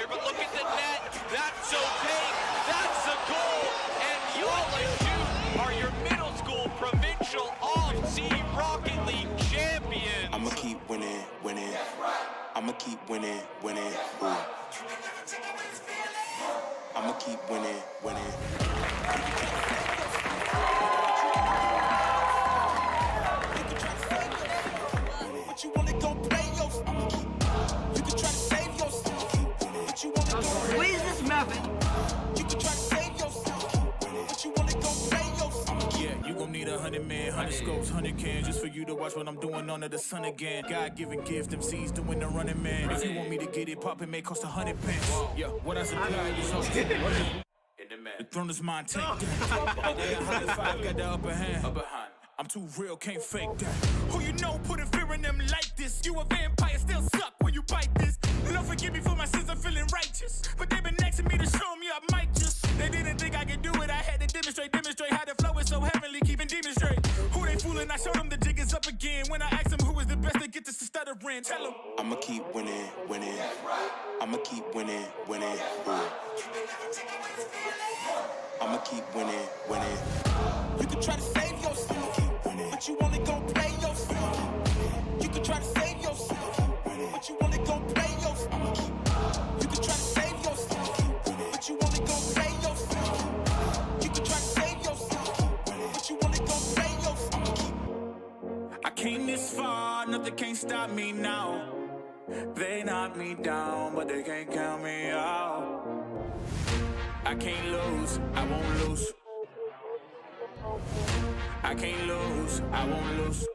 here, but look at the net. That's opaque. That's a goal. And y'all are your middle school provincial off-sea Rocket League champions. I'ma keep winning, winning. I'ma keep winning, winning. Ooh. I'ma keep winning, winning. But you wanna go play yourself. You can try to save yourself. But you wanna go What is this method? You can try to save yourself. But you wanna go play yourself. Yeah, you gon' need 100 men, 100 scopes, 100 cans just for you to watch what I'm doing under the sun again. God-given gift, MCs doing the running man. If you want me to get it poppin', may cost 100 pence. Yeah, what I supply is all the throne is mine, take that. Yeah, 105 got the upper hand. I'm too real, can't fake that. Who you know putting fear in them like this? You a vampire, still suck when you bite this. Lord forgive me for my sins, I'm feeling righteous. But they been next to me to show me I might just. They didn't think I could do it, I had to demonstrate how the flow is so heavenly, keeping demons straight. Who they fooling? I showed them the jig is up again. When I asked them who is the best, they get this to stuttering. Tell them I'ma keep winning, winning. I'ma keep winning, winning. Ooh. I'ma keep winning, winning. You can try to save yourself, but you wanna go play yourself. You can try to save yourself, but you wanna go play yourself. You can try to save yourself, but you wanna go play yourself. You can try to save yourself, but you wanna go play yourself. I came this far, nothing can't stop me now. They knock me down, but they can't count me out. I can't lose, I won't lose. I can't lose, I won't lose.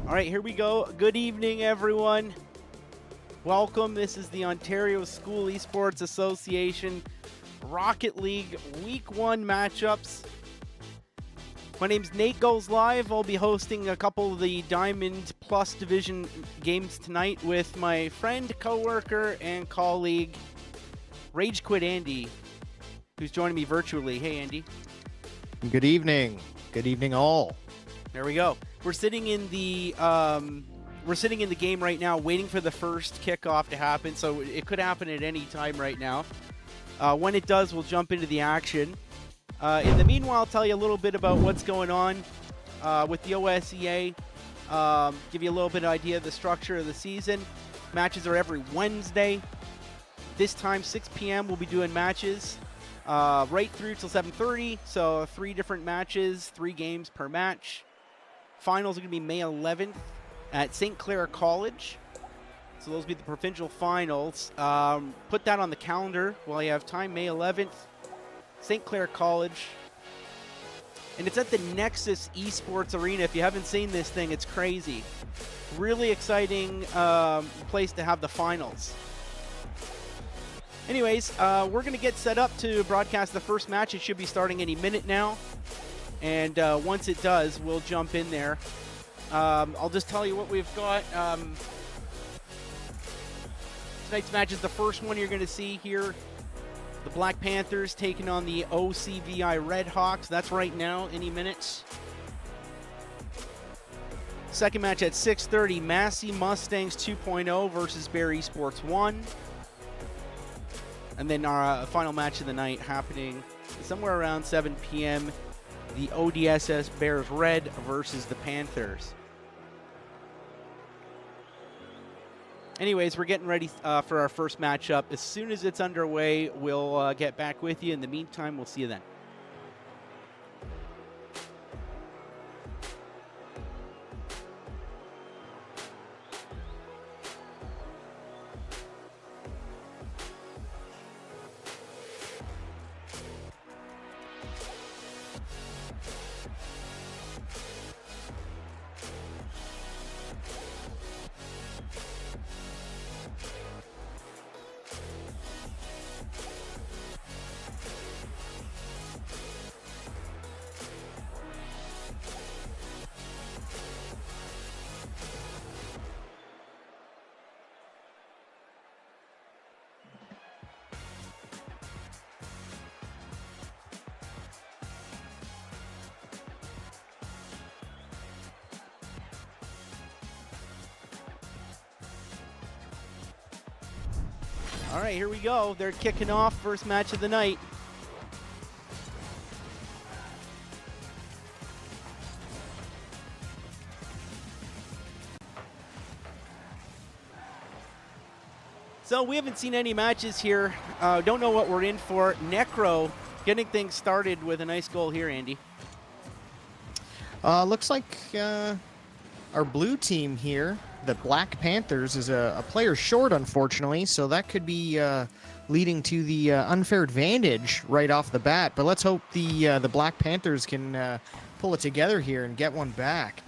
All right, here we go. Good evening, everyone. Welcome. This is the Ontario School Esports Association Rocket League Week 1 matchups. My name's Nate Goes Live. I'll be hosting a couple of the Diamond Plus Division games tonight with my friend, coworker, and colleague, Rage Quit Andy, who's joining me virtually. Hey, Andy. Good evening. Good evening, all. There we go. We're sitting in the game right now, waiting for the first kickoff to happen. So it could happen at any time right now. When it does, we'll jump into the action. In the meanwhile, I'll tell you a little bit about what's going on with the OSEA. Give you a little bit of idea of the structure of the season. Matches are every Wednesday. This time, 6 p.m., we'll be doing matches right through till 7:30. So 3 different matches, 3 games per match. Finals are going to be May 11th at St. Clair College. So those will be the provincial finals. Put that on the calendar while you have time, May 11th. St. Clair College. And it's at the Nexus Esports Arena. If you haven't seen this thing, it's crazy. Really exciting place to have the finals. Anyways, we're going to get set up to broadcast the first match. It should be starting any minute now. And once it does, we'll jump in there. I'll just tell you what we've got. Tonight's match is the first one you're going to see here. The Black Panthers taking on the OCVI RedHawks. That's right now, any minutes. Second match at 6:30, Massey Mustangs 2.0 versus Bear Esports 1. And then our final match of the night happening somewhere around 7 p.m. The ODSS Bears Red versus the Panthers. Anyways, we're getting ready for our first matchup. As soon as it's underway, we'll get back with you. In the meantime, we'll see you then. All right, here we go. They're kicking off first match of the night. So we haven't seen any matches here. Don't know what we're in for. Necro getting things started with a nice goal here, Andy. Looks like our blue team here, the Black Panthers, is a player short, unfortunately. So that could be leading to the unfair advantage right off the bat. But let's hope the Black Panthers can pull it together here and get one back.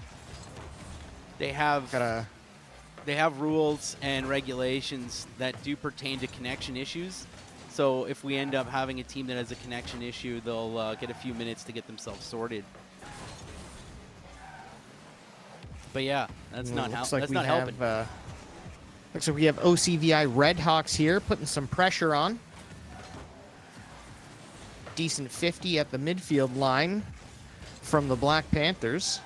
They have rules and regulations that do pertain to connection issues. So if we end up having a team that has a connection issue, they'll get a few minutes to get themselves sorted. But yeah, that's not helping. Looks like we have OCVI RedHawks here putting some pressure on. Decent 50 at the midfield line from the Black Panthers.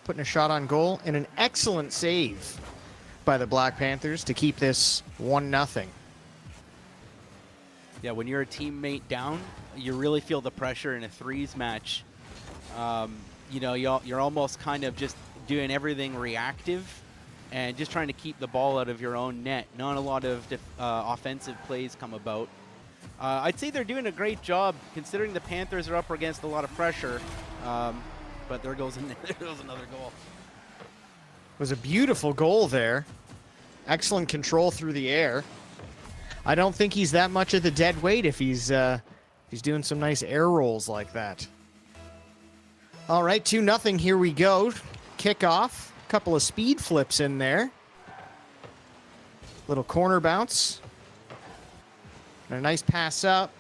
Putting a shot on goal and an excellent save by the Black Panthers to keep this 1-0. Yeah, when you're a teammate down, you really feel the pressure in a threes match. You're almost kind of just doing everything reactive and just trying to keep the ball out of your own net. Not a lot of offensive plays come about. I'd say they're doing a great job considering the Panthers are up against a lot of pressure. But there goes another goal. It was a beautiful goal there. Excellent control through the air. I don't think he's that much of the dead weight if he's doing some nice air rolls like that. All right, 2-0, here we go. Kickoff, couple of speed flips in there. Little corner bounce. And a nice pass up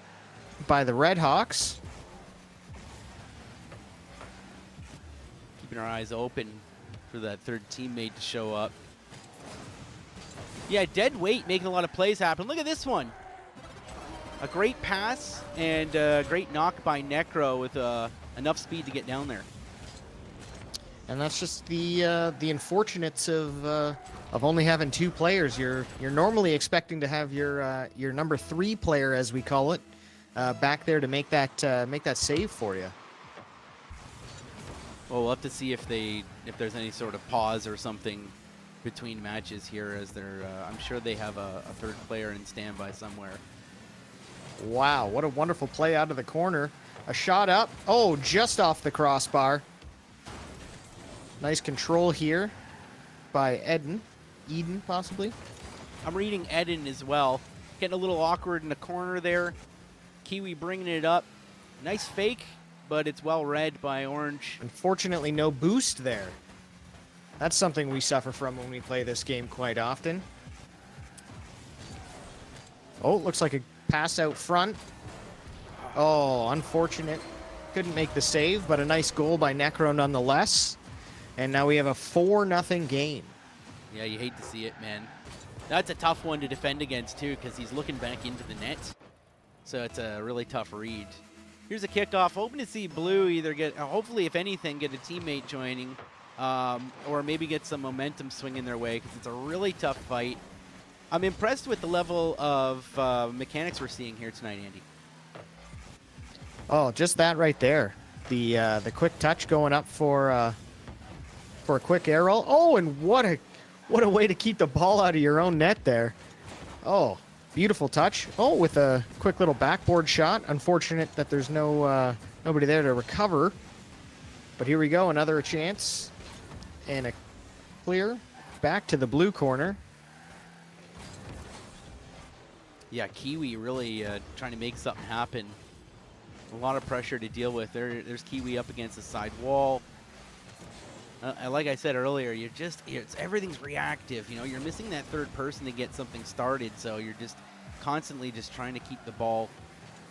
by the RedHawks. Keeping our eyes open for that third teammate to show up. Yeah, dead weight making a lot of plays happen. Look at this one. A great pass and a great knock by Necro with enough speed to get down there. And that's just the unfortunates of only having two players. You're normally expecting to have your number 3 player, as we call it, back there to make that save for you. Well, we'll have to see if there's any sort of pause or something between matches here, as I'm sure they have a third player in standby somewhere. Wow, what a wonderful play out of the corner. A shot up. Oh, just off the crossbar. Nice control here by Eden, possibly. I'm reading Eden as well. Getting a little awkward in the corner there. Kiwi bringing it up. Nice fake, but it's well read by Orange. Unfortunately, no boost there. That's something we suffer from when we play this game quite often. Oh, looks like a pass out front. Oh, unfortunate. Couldn't make the save, but a nice goal by Necro nonetheless. And now we have a 4-0 game. Yeah, you hate to see it, man. That's a tough one to defend against, too, because he's looking back into the net. So it's a really tough read. Here's a kickoff. Hoping to see Blue either get, hopefully, if anything, get a teammate joining. Or maybe get some momentum swinging their way, because it's a really tough fight. I'm impressed with the level of mechanics we're seeing here tonight, Andy. Oh, just that right there. The quick touch going up for a quick air roll. Oh, and what a way to keep the ball out of your own net there. Oh, beautiful touch. Oh, with a quick little backboard shot. Unfortunate that there's nobody there to recover. But here we go, another chance. And a clear back to the blue corner. Yeah, Kiwi really trying to make something happen. A lot of pressure to deal with. There's Kiwi up against the side wall. Like I said earlier, everything's reactive. You know, you're missing that third person to get something started, so you're just constantly just trying to keep the ball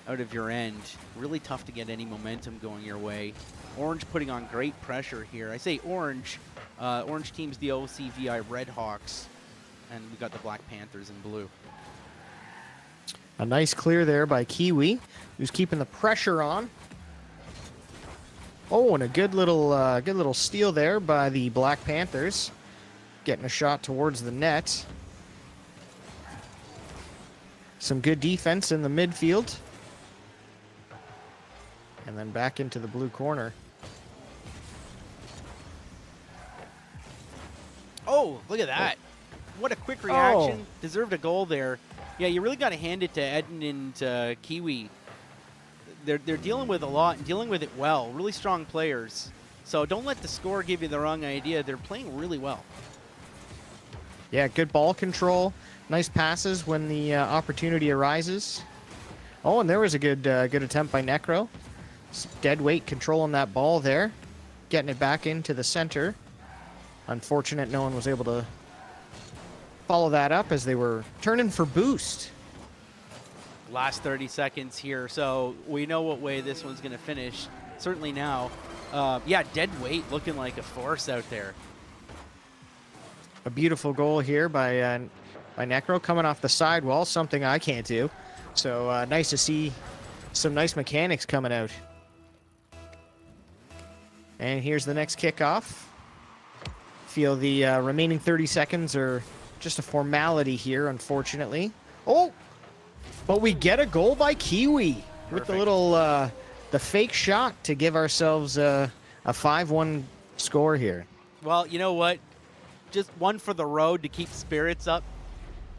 out of your end. Really tough to get any momentum going your way. Orange putting on great pressure here. I say Orange. Orange team's the OCVI RedHawks, and we got the Black Panthers in blue. A nice clear there by Kiwi, who's keeping the pressure on. Oh, and a good little steal there by the Black Panthers, getting a shot towards the net. Some good defense in the midfield. And then back into the blue corner. Oh, look at that. What a quick reaction. Deserved a goal there. Yeah, you really got to hand it to Eden and Kiwi. They're dealing with a lot and dealing with it well. Really strong players. So don't let the score give you the wrong idea. They're playing really well. Yeah, good ball control. Nice passes when the opportunity arises. Oh, and there was a good attempt by Necro. Dead weight controlling that ball there. Getting it back into the center. Unfortunate no one was able to follow that up as they were turning for boost. Last 30 seconds here, so we know what way this one's going to finish. Certainly now. Yeah, dead weight looking like a force out there. A beautiful goal here by Necro coming off the sidewall, something I can't do. So nice to see some nice mechanics coming out. And here's the next kickoff. Feel the remaining 30 seconds are just a formality here, unfortunately. Oh, but we get a goal by Kiwi with the little the fake shot to give ourselves a 5-1 score here. Well, you know what? Just one for the road to keep spirits up.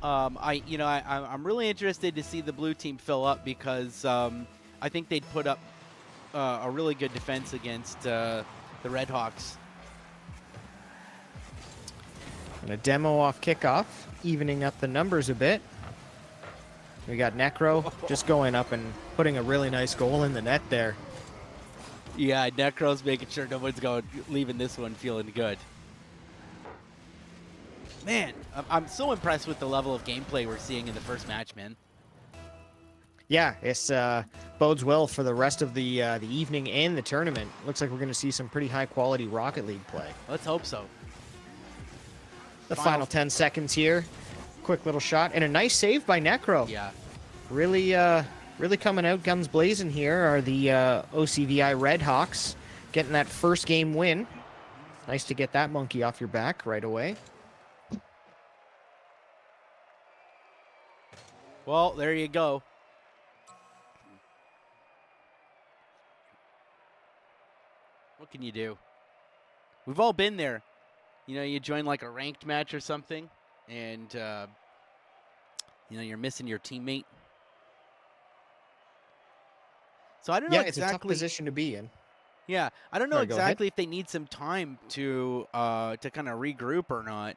I'm really interested to see the blue team fill up because I think they'd put up a really good defense against the RedHawks. And a demo off kickoff, evening up the numbers a bit. We got Necro just going up and putting a really nice goal in the net there. Yeah, Necro's making sure no one's leaving this one feeling good. Man, I'm so impressed with the level of gameplay we're seeing in the first match, man. Yeah, it's bodes well for the rest of the evening and the tournament. Looks like we're going to see some pretty high-quality Rocket League play. Let's hope so. The final 10 seconds here. Quick little shot and a nice save by Necro. Yeah. Really coming out guns blazing here are the OCVI RedHawks getting that first game win. Nice to get that monkey off your back right away. Well, there you go. What can you do? We've all been there. You know, you join like a ranked match or something, and you're missing your teammate. So I don't know Yeah, exactly. it's a tough position to be in. Yeah, I don't know Sorry, go ahead. exactly if they need some time to kind of regroup or not.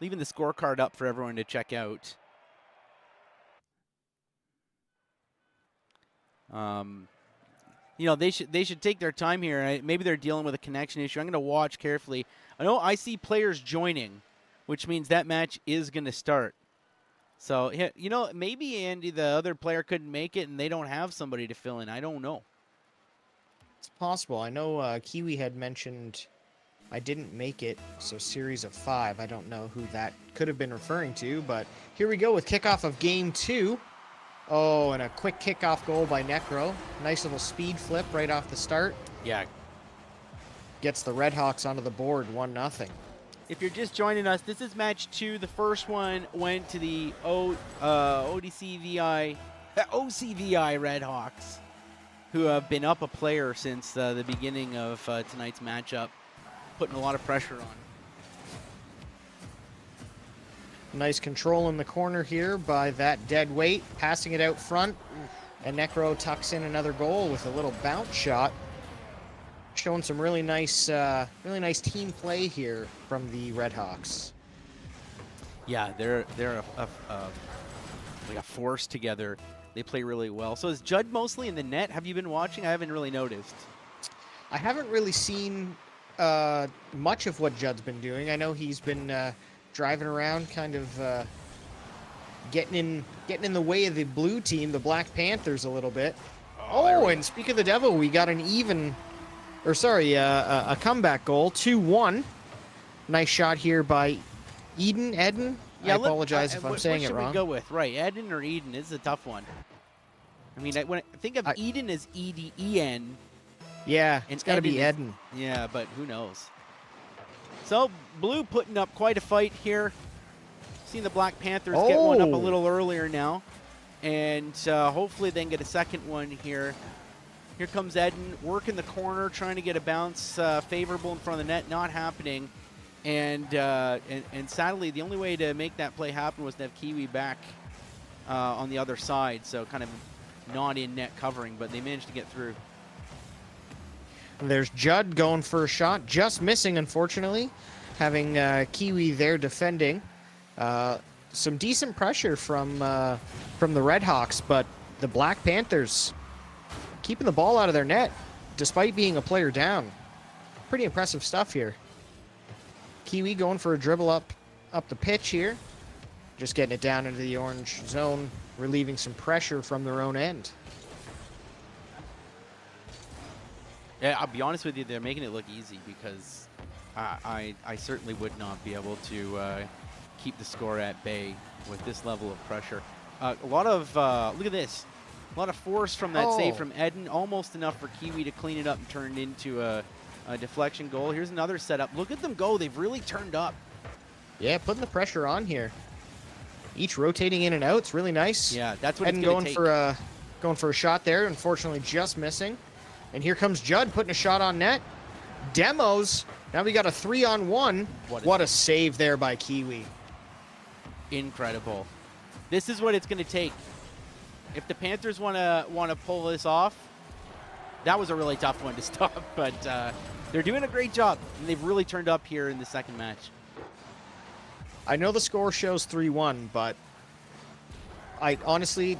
Leaving the scorecard up for everyone to check out. They should take their time here. Maybe they're dealing with a connection issue. I'm going to watch carefully. I know I see players joining, which means that match is going to start. So, maybe, Andy, the other player couldn't make it and they don't have somebody to fill in. I don't know. It's possible. I know Kiwi had mentioned I didn't make it, so series of 5. I don't know who that could have been referring to, but here we go with kickoff of game 2. Oh, and a quick kickoff goal by Necro. Nice little speed flip right off the start. Yeah. Gets the RedHawks onto the board, 1-0. If you're just joining us, this is match 2. The first one went to the OCVI RedHawks, who have been up a player since the beginning of tonight's matchup, putting a lot of pressure on. Nice control in the corner here by that dead weight, passing it out front. And Necro tucks in another goal with a little bounce shot. Showing some really nice team play here from the RedHawks. Yeah, they're like a force together. They play really well. So is Judd mostly in the net? Have you been watching? I haven't really noticed. I haven't really seen much of what Judd's been doing. I know he's been driving around, kind of getting in the way of the blue team, the Black Panthers, a little bit. Oh, and speak of the devil, we got a comeback goal, 2-1. Nice shot here by Eden. Yeah, I apologize if I'm saying it wrong. What should we go with? Right, Eden or Eden? This is a tough one. I mean, when I think of Eden as E-D-E-N. Yeah, it's got to be Eden. Yeah, but who knows? So, Blue putting up quite a fight here. Seen the Black Panthers get one up a Oh. little earlier now. And hopefully they can get a second one here. Here comes Eden, working the corner, trying to get a bounce favorable in front of the net. Not happening. And sadly, the only way to make that play happen was to have Kiwi back on the other side. So kind of not in net covering, but they managed to get through. There's Judd going for a shot, just missing, unfortunately. Having Kiwi there defending. Some decent pressure from the RedHawks, but the Black Panthers keeping the ball out of their net despite being a player down. Pretty impressive stuff here. Kiwi going for a dribble up the pitch here. Just getting it down into the orange zone, relieving some pressure from their own end. Yeah, I'll be honest with you, they're making it look easy because I certainly would not be able to keep the score at bay with this level of pressure. A lot of, look at this, a lot of force from that save from Eden, almost enough for Kiwi to clean it up and turn it into a deflection goal. Here's another setup. Look at them go. They've really turned up. Yeah, putting the pressure on here. Each rotating in and out. It's really nice. Yeah, that's what Eden it's going going to take. going for a shot there. Unfortunately, just missing. And here comes Judd putting a shot on net. Demos. Now we got a 3-on-1. What a save there by Kiwi. Incredible. This is what it's going to take. If the Panthers want to pull this off, that was a really tough one to stop, but they're doing a great job, and they've really turned up here in the second match. I know the score shows 3-1, but I honestly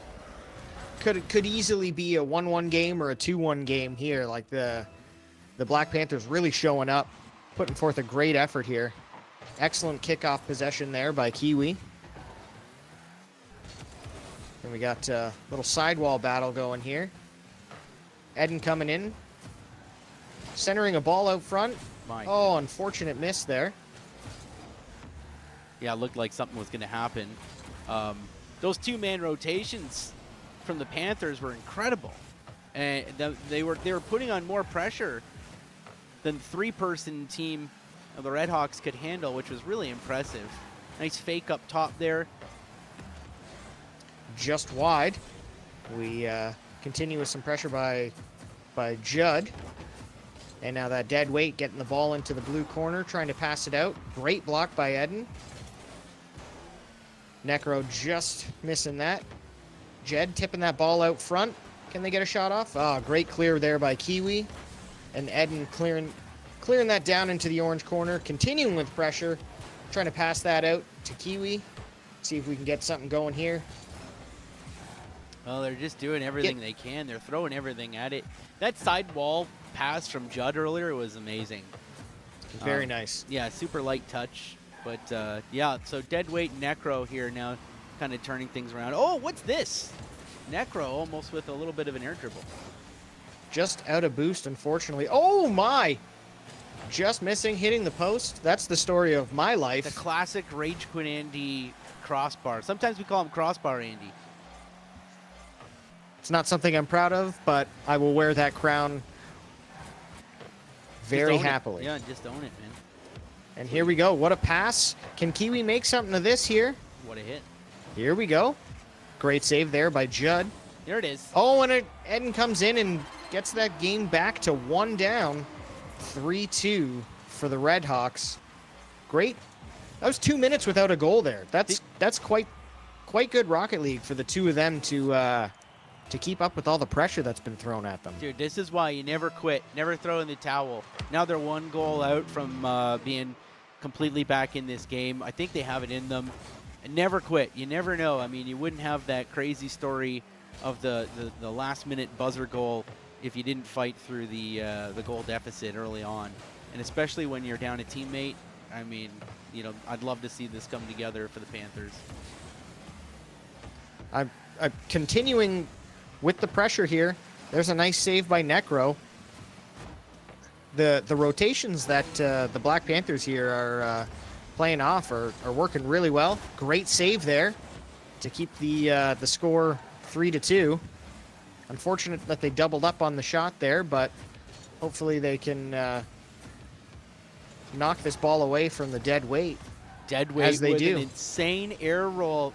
could easily be a 1-1 game or a 2-1 game here. Like the Black Panthers really showing up, putting forth a great effort here. Excellent kickoff possession there by Kiwi. And we got a little sidewall battle going here. Eden coming in, centering a ball out front. Oh, unfortunate miss there. Yeah, it looked like something was going to happen. Those two-man rotations from the Panthers were incredible, and they were putting on more pressure than the three-person team of the RedHawks could handle, which was really impressive. Nice fake up top there. Just wide. We continue with some pressure by Judd. And now that dead weight getting the ball into the blue corner, trying to pass it out. Great block by Eden. Necro just missing that. Jed tipping that ball out front. Can they get a shot off? Oh, great clear there by Kiwi. And Eden clearing that down into the orange corner. Continuing with pressure. Trying to pass that out to Kiwi. See if we can get something going here. Well, they're just doing everything they can. They're throwing everything at it. That sidewall pass from Judd earlier was amazing. Very nice. Yeah, super light touch. But, yeah, so deadweight Necro here now kind of turning things around. Oh, what's this? Necro almost with a little bit of an air dribble. Just out of boost, unfortunately. Oh, my! Just missing, hitting the post. That's the story of my life. The classic Rage Quit Andy crossbar. Sometimes we call him Crossbar Andy. It's not something I'm proud of, but I will wear that crown very happily. Yeah, just own it, man. And here we go. What a pass. Can Kiwi make something of this here? What a hit. Here we go. Great save there by Judd. There it is. Oh, and Eden comes in and gets that game back to 1 down. 3-2 for the RedHawks. Great. That was 2 minutes without a goal there. That's quite good Rocket League for the two of them to keep up with all the pressure that's been thrown at them. Dude, this is why you never quit. Never throw in the towel. Now they're 1 goal out from being completely back in this game. I think they have it in them. And never quit. You never know. I mean, you wouldn't have that crazy story of the last-minute buzzer goal if you didn't fight through the goal deficit early on. And especially when you're down a teammate, I mean, you know, I'd love to see this come together for the Panthers. I'm continuing with the pressure here. There's a nice save by Necro. The rotations that the Black Panthers here are playing off are working really well. Great save there to keep the score 3-2. Unfortunate that they doubled up on the shot there, but hopefully they can knock this ball away from the dead weight. Deadweight As they with do. an insane air roll.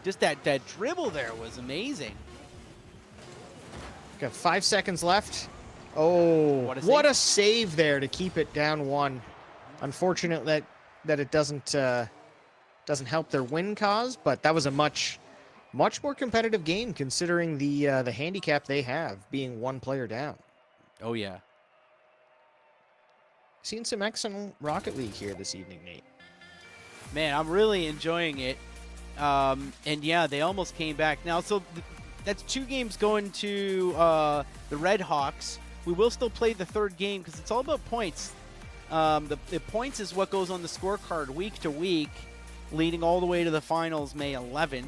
Just that dribble there was amazing. Got 5 seconds left. Oh, What a a save there to keep it down 1. Unfortunate that it doesn't help their win cause, but that was a much more competitive game considering the handicap they have, being 1 player down. Oh, yeah. Seen some excellent Rocket League here this evening, Nate. Man, I'm really enjoying it. And yeah, they almost came back. Now, so that's 2 games going to the RedHawks. We will still play the 3rd game because it's all about points. The points is what goes on the scorecard week to week, leading all the way to the finals May 11th.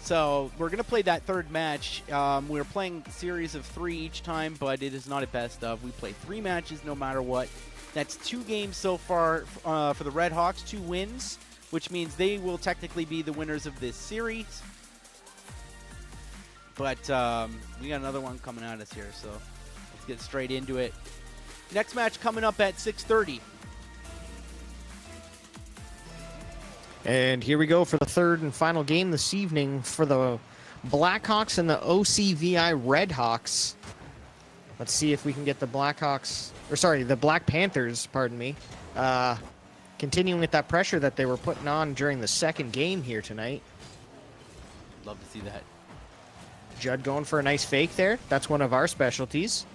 So we're going to play that 3rd match. We're playing a series of 3 each time, but it is not a best of. We play 3 matches no matter what. That's 2 games so far for the RedHawks, 2 wins, which means they will technically be the winners of this series. But we got another one coming at us here, so let's get straight into it. Next match coming up at 6:30. And here we go for the 3rd and final game this evening for the Blackhawks and the OCVI RedHawks. Let's see if we can get the Black Panthers, pardon me, continuing with that pressure that they were putting on during the 2nd game here tonight. Love to see that. Judd going for a nice fake there. That's one of our specialties.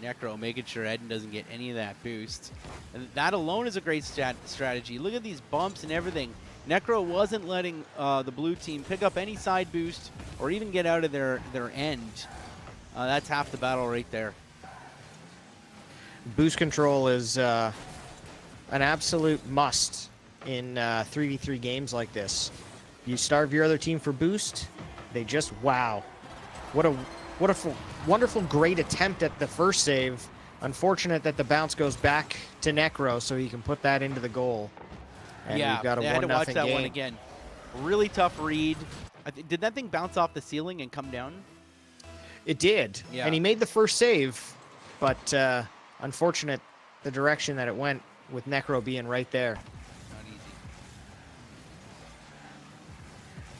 Necro making sure Eden doesn't get any of that boost. And that alone is a great strategy. Look at these bumps and everything. Necro wasn't letting the blue team pick up any side boost or even get out of their end. That's half the battle right there. Boost control is an absolute must in 3v3 games like this. You starve your other team for boost, they just wow. What a wonderful, great attempt at the first save. Unfortunate that the bounce goes back to Necro, so he can put that into the goal. And yeah, we've got a 1-0 I had to watch that game. one again. Really tough read. Did that thing bounce off the ceiling and come down? It did, Yeah. and he made the first save, but unfortunate the direction that it went with Necro being right there. Not easy.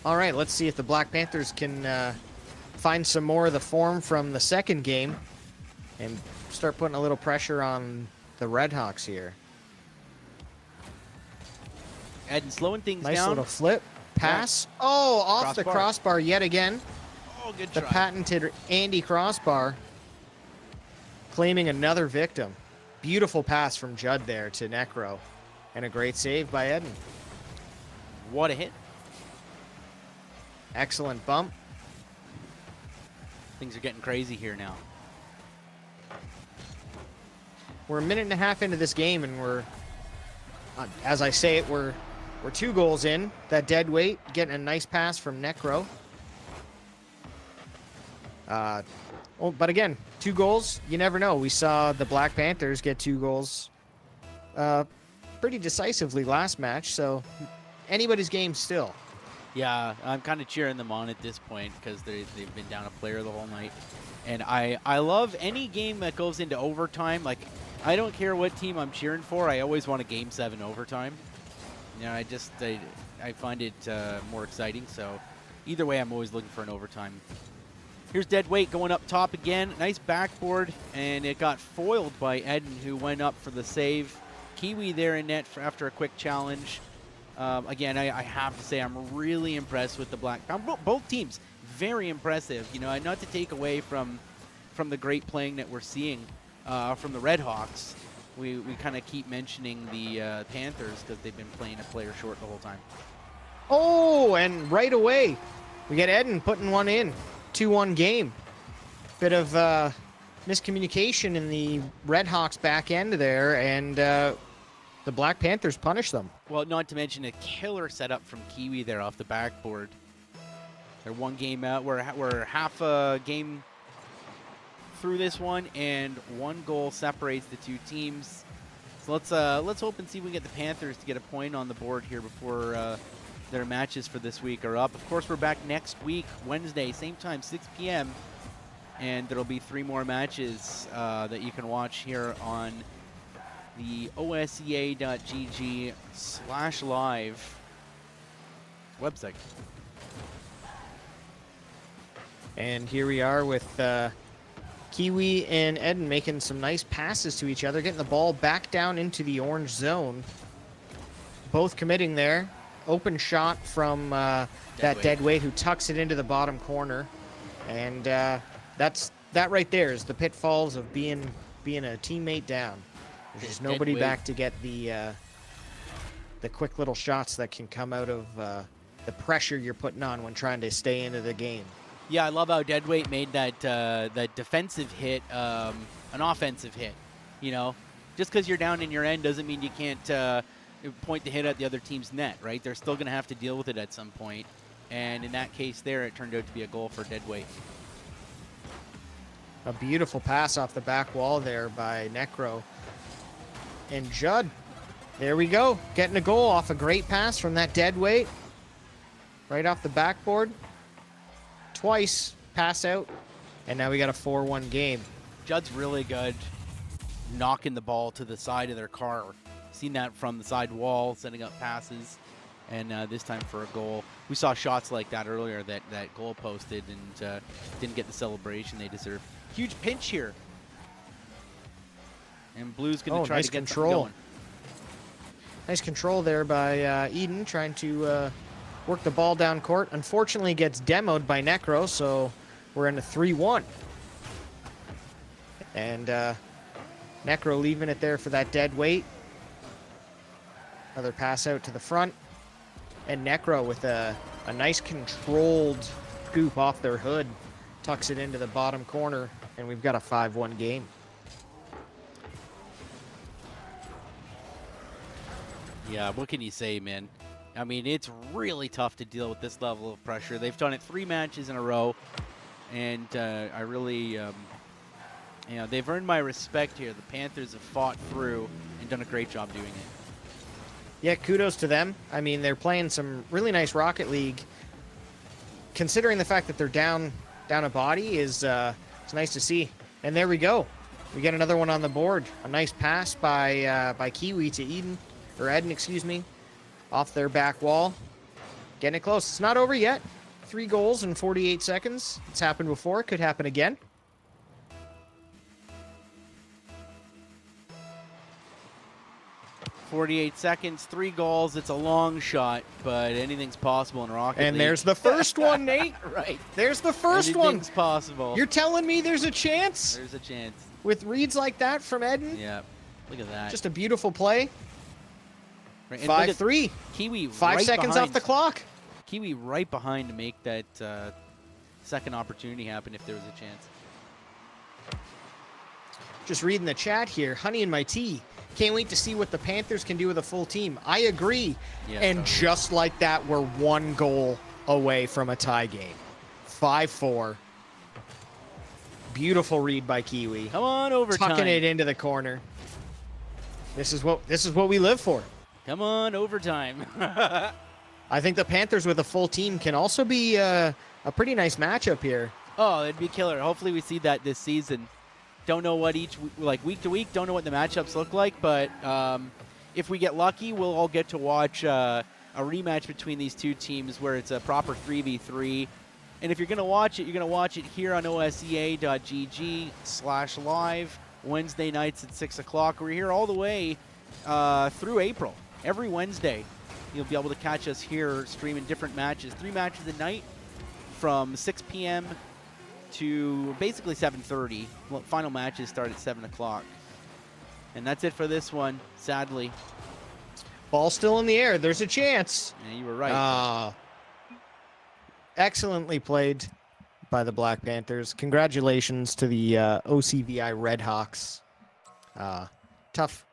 All right, let's see if the Black Panthers can find some more of the form from the 2nd game and start putting a little pressure on the RedHawks here. Eden slowing things Nice down. little flip, pass. Oh, off the crossbar yet again. Oh, good The try. patented Andy crossbar claiming another victim. Beautiful pass from Judd there to Necro. And a great save by Eden. What a hit. Excellent bump. Things are getting crazy here now. We're a minute and a half into this game, and we're, as I say it, we're 2 goals in. That dead weight, getting a nice pass from Necro. But again, 2 goals, you never know. We saw the Black Panthers get 2 goals pretty decisively last match, so anybody's game still. Yeah, I'm kind of cheering them on at this point because they've been down a player the whole night. And I love any game that goes into overtime. Like, I don't care what team I'm cheering for. I always want a Game 7 overtime. You know, I find it more exciting. So either way, I'm always looking for an overtime. Here's dead weight going up top again. Nice backboard, and it got foiled by Eden, who went up for the save. Kiwi there in net after a quick challenge. Again, I have to say I'm really impressed with the Black. Both teams very impressive. You know, not to take away from the great playing that we're seeing from the RedHawks. We kind of keep mentioning the Panthers because they've been playing a player short the whole time. Oh, and right away, we get Eden putting one in. 2-1 game. Bit of miscommunication in the RedHawks back end there, and the Black Panthers punish them. Well, not to mention a killer setup from Kiwi there off the backboard. They're 1 game out. We're half a game through this one, and 1 goal separates the 2 teams. So let's hope and see if we can get the Panthers to get a point on the board here before their matches for this week are up. Of course, we're back next week, Wednesday, same time, 6 p.m. And there'll be 3 more matches that you can watch here on the OSEA.gg/live website. And here we are with Kiwi and Eden making some nice passes to each other, getting the ball back down into the orange zone. Both committing there. Open shot from that deadweight who tucks it into the bottom corner. And that right there is the pitfalls of being a teammate down. There's just nobody back to get the quick little shots that can come out of the pressure you're putting on when trying to stay into the game. Yeah, I love how Deadweight made that defensive hit an offensive hit. You know, just because you're down in your end doesn't mean you can't point the hit at the other team's net, right? They're still going to have to deal with it at some point. And in that case there, it turned out to be a goal for Deadweight. A beautiful pass off the back wall there by Necro. And Judd, there we go, getting a goal off a great pass from that Deadweight. Right off the backboard. Twice, pass out, and now we got a 4-1 game. Judd's really good knocking the ball to the side of their car. Seen that from the side wall, setting up passes, and this time for a goal. We saw shots like that earlier that goal posted and didn't get the celebration they deserve. Huge pinch here. And Blue's going to try to get control. Going. Nice control there by Eden, trying to work the ball down court. Unfortunately, gets demoed by Necro, so we're in a 3-1. And Necro leaving it there for that dead weight. Another pass out to the front. And Necro with a nice controlled scoop off their hood. Tucks it into the bottom corner, and we've got a 5-1 game. Yeah, what can you say, man? I mean, it's really tough to deal with this level of pressure. They've done it 3 matches in a row, and I really, you know, they've earned my respect here. The Panthers have fought through and done a great job doing it. Yeah, kudos to them. I mean, they're playing some really nice Rocket League. Considering the fact that they're down a body is it's nice to see. And there we go. We get another one on the board. A nice pass by Kiwi to Eden, or Eden, excuse me. Off their back wall. Getting it close. It's not over yet. 3 goals in 48 seconds. It's happened before. It could happen again. .48 seconds, 3 goals. It's a long shot, but anything's possible in Rocket League. And there's the first one, Nate. Right. There's the first one. Anything's possible. You're telling me there's a chance? There's a chance. With reads like that from Eden? Yeah. Look at that. Just a beautiful play. Right, 5-3. Kiwi 5 right seconds behind. off the clock. Kiwi right behind to make that second opportunity happen if there was a chance. Just reading the chat here. Honey and my tea. Can't wait to see what the Panthers can do with a full team. I agree. Yeah, and just like that, we're 1 goal away from a tie game. 5-4. Beautiful read by Kiwi. Come on, overtime. Tucking it into the corner. This is what we live for. Come on, overtime. I think the Panthers with a full team can also be a pretty nice matchup here. Oh, it'd be killer. Hopefully we see that this season. Don't know what week to week, don't know what the matchups look like, but if we get lucky, we'll all get to watch a rematch between these two teams where it's a proper 3v3. And if you're going to watch it, you're going to watch it here on OSEA.gg/live Wednesday nights at 6 o'clock. We're here all the way through April. Every Wednesday, you'll be able to catch us here streaming different matches. 3 matches a night from 6 p.m. to basically 7:30. Well, final matches start at 7 o'clock. And that's it for this one, sadly. Ball still in the air. There's a chance. Yeah, you were right. Excellently played by the Black Panthers. Congratulations to the OCVI RedHawks. Tough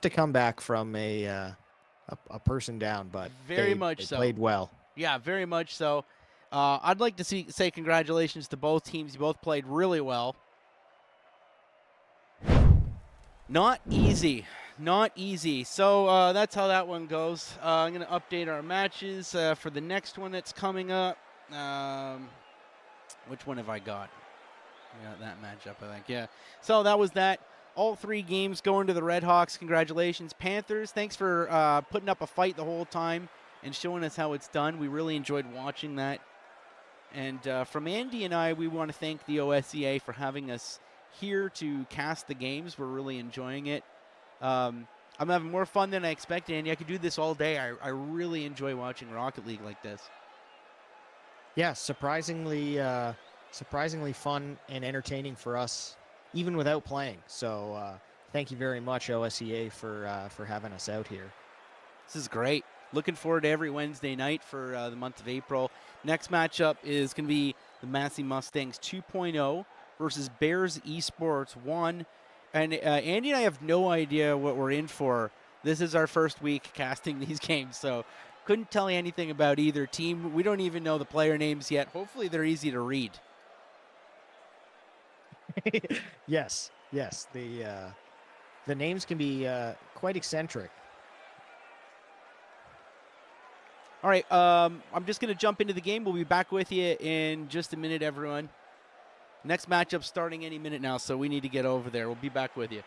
to come back from a person down, but very much they so. Played well. Yeah, very much so. I'd like to say congratulations to both teams. You both played really well. Not easy. Not easy. So that's how that one goes. I'm going to update our matches for the next one that's coming up. Which one have I got? I got that matchup, I think. Yeah. So that was that. All 3 games going to the RedHawks. Congratulations. Panthers, thanks for putting up a fight the whole time and showing us how it's done. We really enjoyed watching that. And from Andy and I, we want to thank the OSEA for having us here to cast the games. We're really enjoying it. I'm having more fun than I expected, Andy. I could do this all day. I really enjoy watching Rocket League like this. Yeah, surprisingly fun and entertaining for us, even without playing. So thank you very much, OSEA, for having us out here. This is great. Looking forward to every Wednesday night for the month of April. Next matchup is going to be the Massey Mustangs 2.0 versus Bears Esports 1. And Andy and I have no idea what we're in for. This is our first week casting these games, so couldn't tell you anything about either team. We don't even know the player names yet. Hopefully they're easy to read. Yes. The names can be quite eccentric. All right, I'm just going to jump into the game. We'll be back with you in just a minute, everyone. Next matchup starting any minute now, so we need to get over there. We'll be back with you.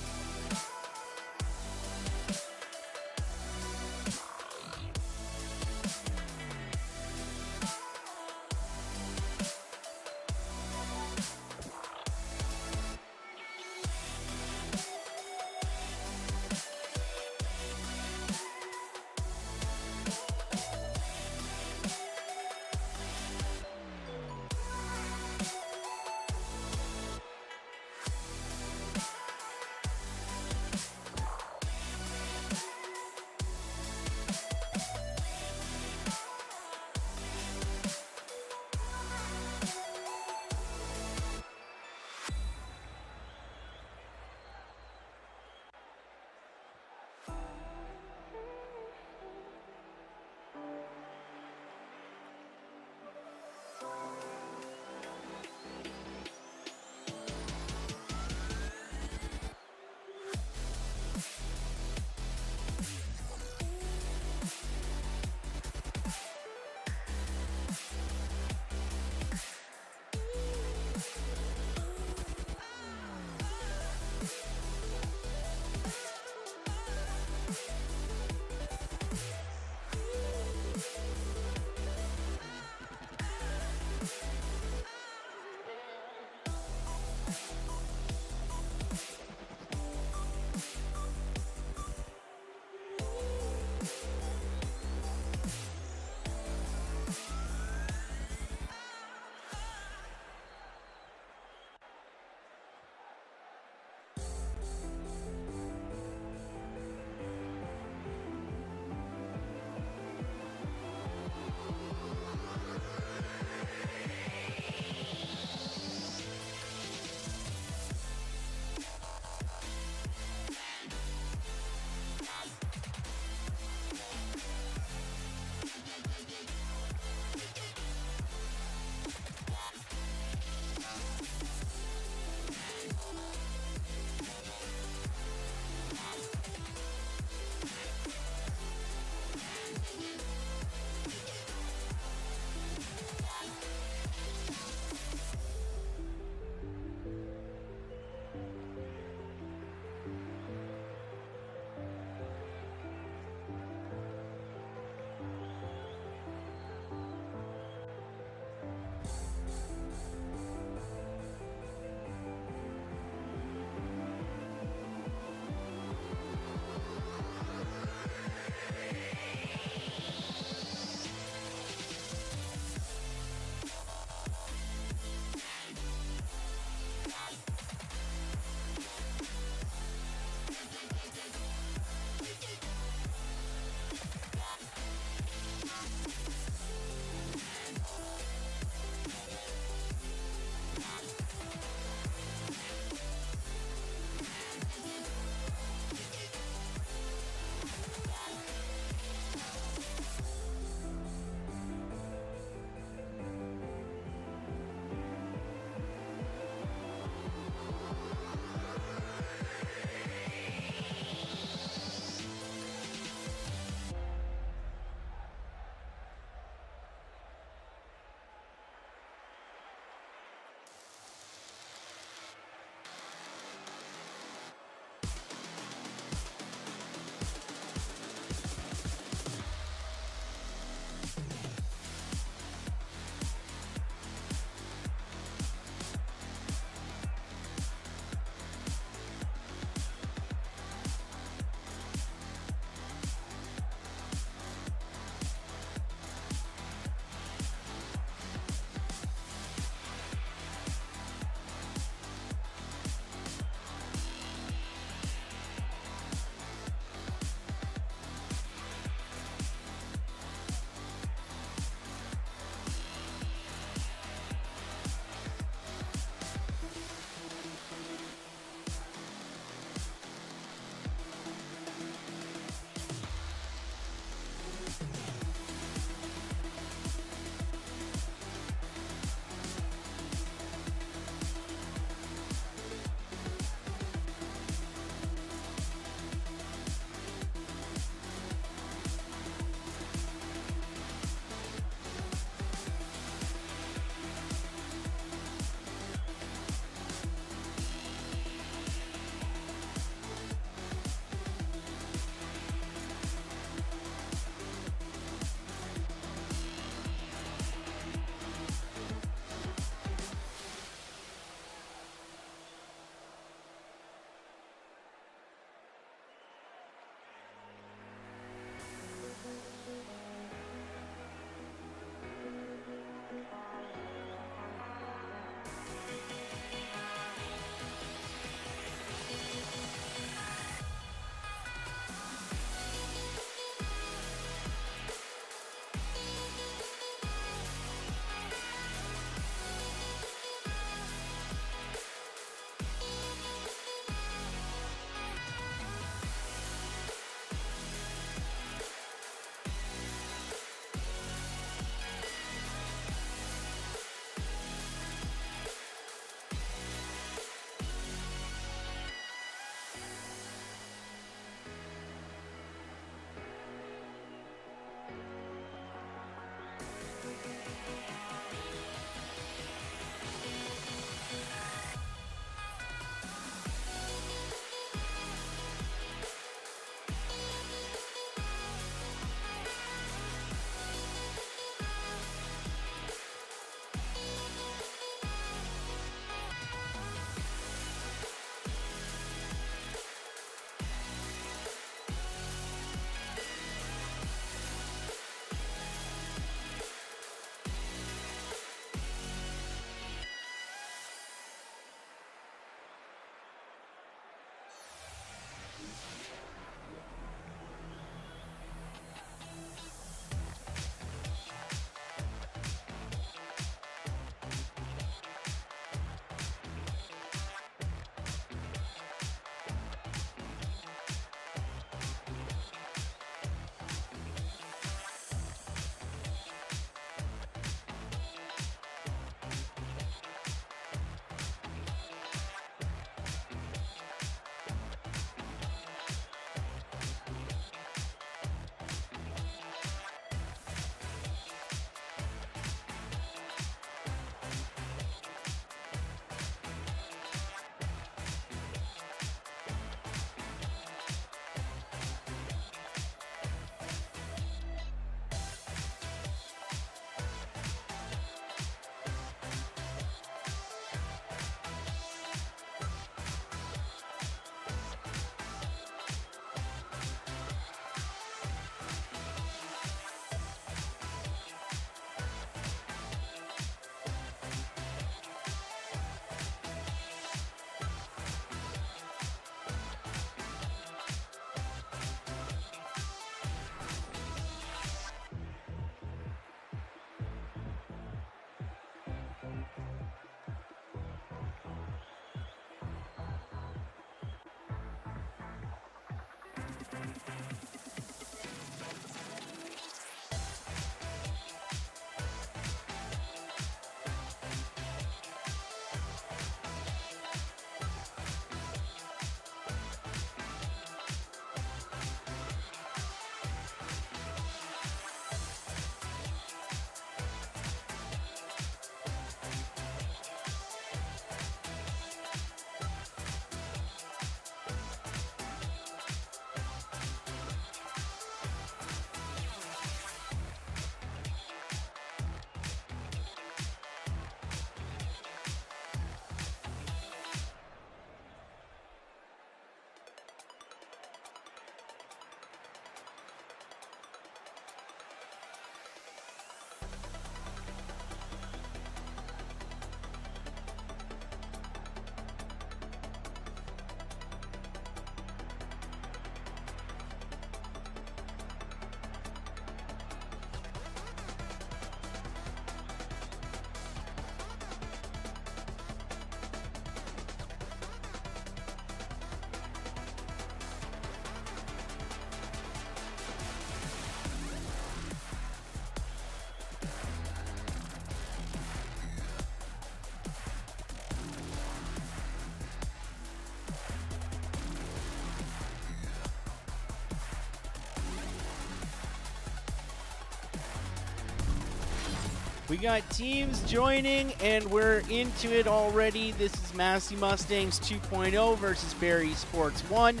We got teams joining, and we're into it already. This is Massey Mustangs 2.0 versus Bear Esports 1.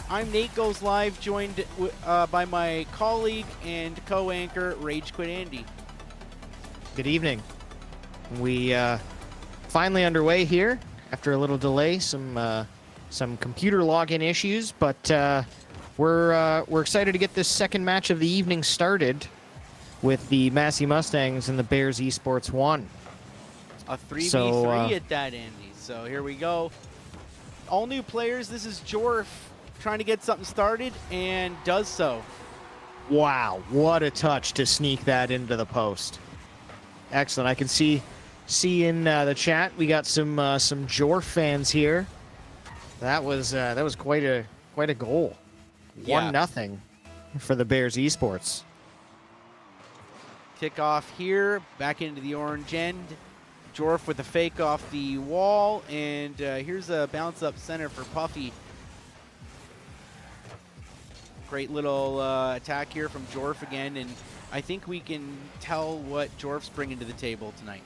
I'm Nate Goes Live, joined by my colleague and co-anchor, Rage Quit Andy. Good evening. We finally underway here after a little delay, some computer login issues, but we're excited to get this second match of the evening started with the Massey Mustangs and the Bears Esports 1. A 3v3 at that, Andy. So here we go. All new players. This is Jorf trying to get something started and does so. Wow, what a touch to sneak that into the post. Excellent. I can see in the chat we got some Jorf fans here. That was quite a goal. Yeah. 1-0 for the Bears Esports. Kickoff here, back into the orange end. Jorf with a fake off the wall, and here's a bounce up center for Puffy. Great little attack here from Jorf again, and I think we can tell what Jorf's bringing to the table tonight.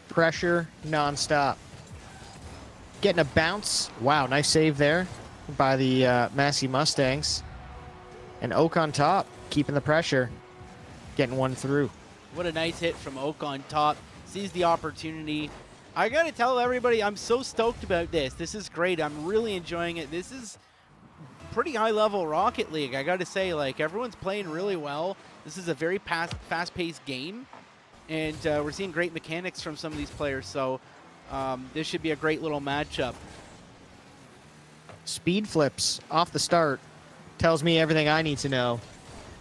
Pressure nonstop. Getting a bounce. Wow, nice save there by the Massey Mustangs. And Oak on top, keeping the pressure. Getting one through. What a nice hit from Oak on top. Sees the opportunity. I got to tell everybody, I'm so stoked about this. This is great. I'm really enjoying it. This is pretty high-level Rocket League. I got to say, like, everyone's playing really well. This is a very fast-paced game, and we're seeing great mechanics from some of these players, so this should be a great little matchup. Speed flips off the start. Tells me everything I need to know.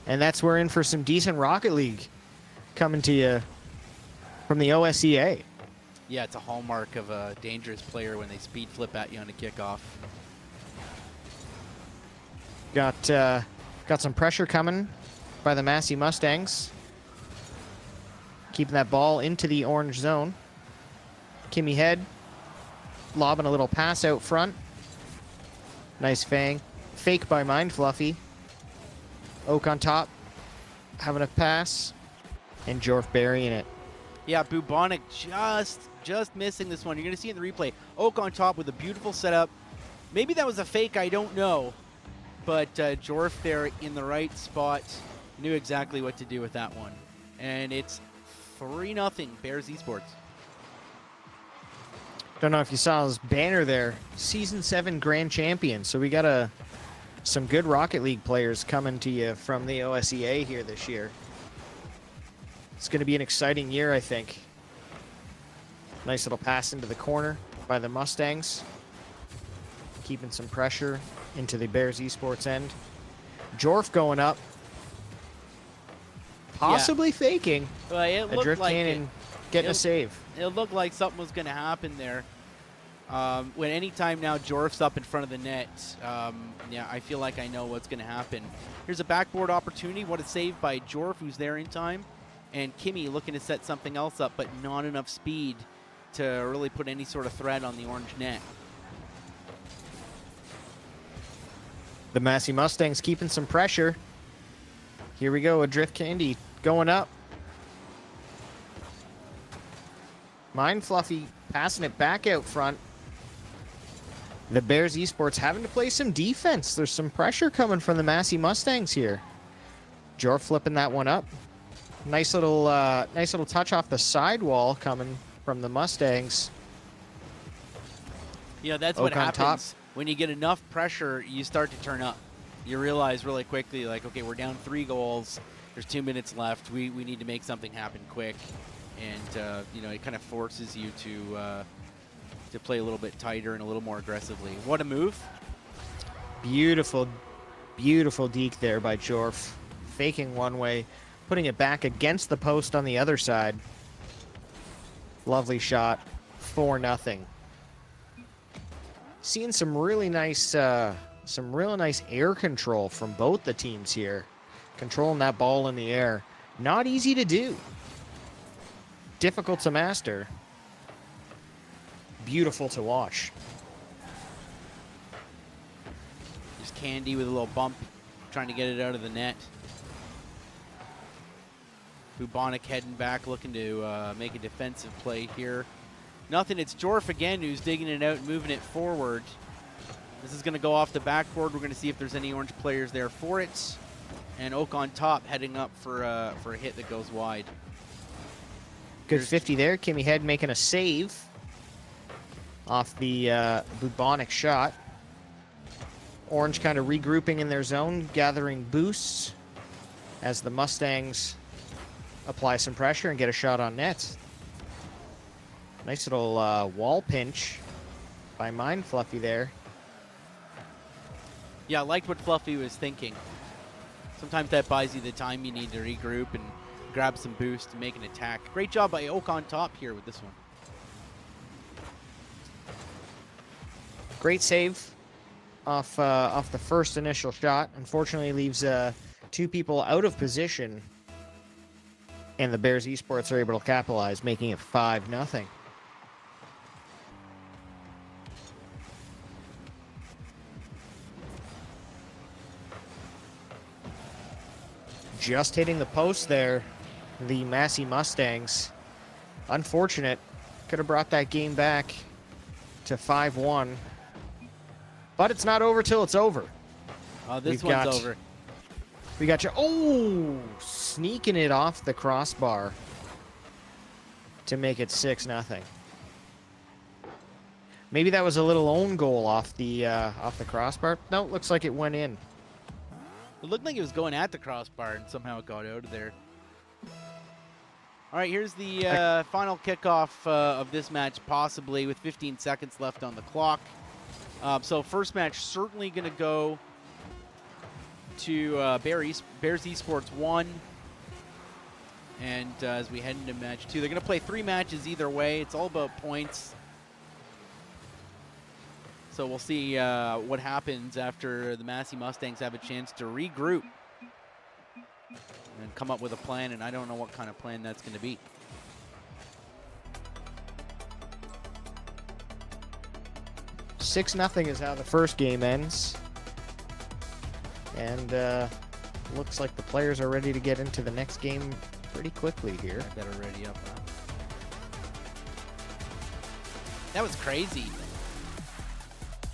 And that's we're in for some decent Rocket League coming to you from the OSEA. Yeah, it's a hallmark of a dangerous player when they speed flip at you on a kickoff. Got some pressure coming by the Massey Mustangs. Keeping that ball into the orange zone. Kimmy Head lobbing a little pass out front. Nice fang. Fake by Mind Fluffy. Oak on top, having a pass, and Jorf burying it. Yeah, Bubonic just missing this one. You're going to see in the replay. Oak on top with a beautiful setup. Maybe that was a fake, I don't know. But Jorf there in the right spot knew exactly what to do with that one. And it's 3-0 Bears Esports. Don't know if you saw his banner there. Season 7 Grand Champion. So we got some good Rocket League players coming to you from the OSEA here this year. It's going to be an exciting year, I think. Nice little pass into the corner by the Mustangs. Keeping some pressure into the Bears Esports end. Jorf going up. Possibly faking. Well, it A looked drift like cannon getting a save. It looked like something was going to happen there. When anytime now Jorf's up in front of the net, yeah, I feel like I know what's going to happen. Here's a backboard opportunity. What a save by Jorf, who's there in time. And Kimmy looking to set something else up, but not enough speed to really put any sort of threat on the orange net. The Massey Mustangs keeping some pressure. Here we go, a drift candy going up. Mind Fluffy passing it back out front. The Bears Esports having to play some defense. There's some pressure coming from the Massey Mustangs here. Jorf flipping that one up. Nice little touch off the sidewall coming from the Mustangs. You know, that's Oak what on happens top. when you get enough pressure. You start to turn up. You realize really quickly, like, okay, we're down 3 goals. There's 2 minutes left. We need to make something happen quick, and you know, it kind of forces you to play a little bit tighter and a little more aggressively. What a move! Beautiful, beautiful deke there by Jorf. Faking one way, putting it back against the post on the other side. Lovely shot. 4-0. Seeing some really nice air control from both the teams here. Controlling that ball in the air. Not easy to do. Difficult to master. Beautiful to watch. Just Candy with a little bump, trying to get it out of the net. Bubonic heading back, looking to make a defensive play here. Nothing. It's Jorf again who's digging it out and moving it forward. This is going to go off the backboard. We're going to see if there's any orange players there for it. And Oak on top heading up for a hit that goes wide. Good 50 there. Kimmy Head making a save off the Bubonic shot. Orange kind of regrouping in their zone, gathering boosts as the Mustangs apply some pressure and get a shot on net. Nice little wall pinch by Mind Fluffy there. Yeah, I liked what Fluffy was thinking. Sometimes that buys you the time you need to regroup and grab some boost and make an attack. Great job by Oak on top here with this one. Great save off the first initial shot. Unfortunately, leaves two people out of position, and the Bears Esports are able to capitalize, making it 5-0. Just hitting the post there, the Massey Mustangs. Unfortunate. Could have brought that game back to 5-1. But it's not over till it's over. This one's over. We got you. Oh, sneaking it off the crossbar to make it 6-0. Maybe that was a little own goal off the crossbar. No, looks like it went in. It looked like it was going at the crossbar, and somehow it got out of there. All right, here's the final kickoff of this match, possibly, with 15 seconds left on the clock. So first match certainly going to go to Bears Esports 1. And as we head into match 2, they're going to play 3 matches either way. It's all about points. So we'll see what happens after the Massey Mustangs have a chance to regroup and come up with a plan, and I don't know what kind of plan that's going to be. Six nothing is how the first game ends. And looks like the players are ready to get into the next game pretty quickly here. I better ready up. That was crazy.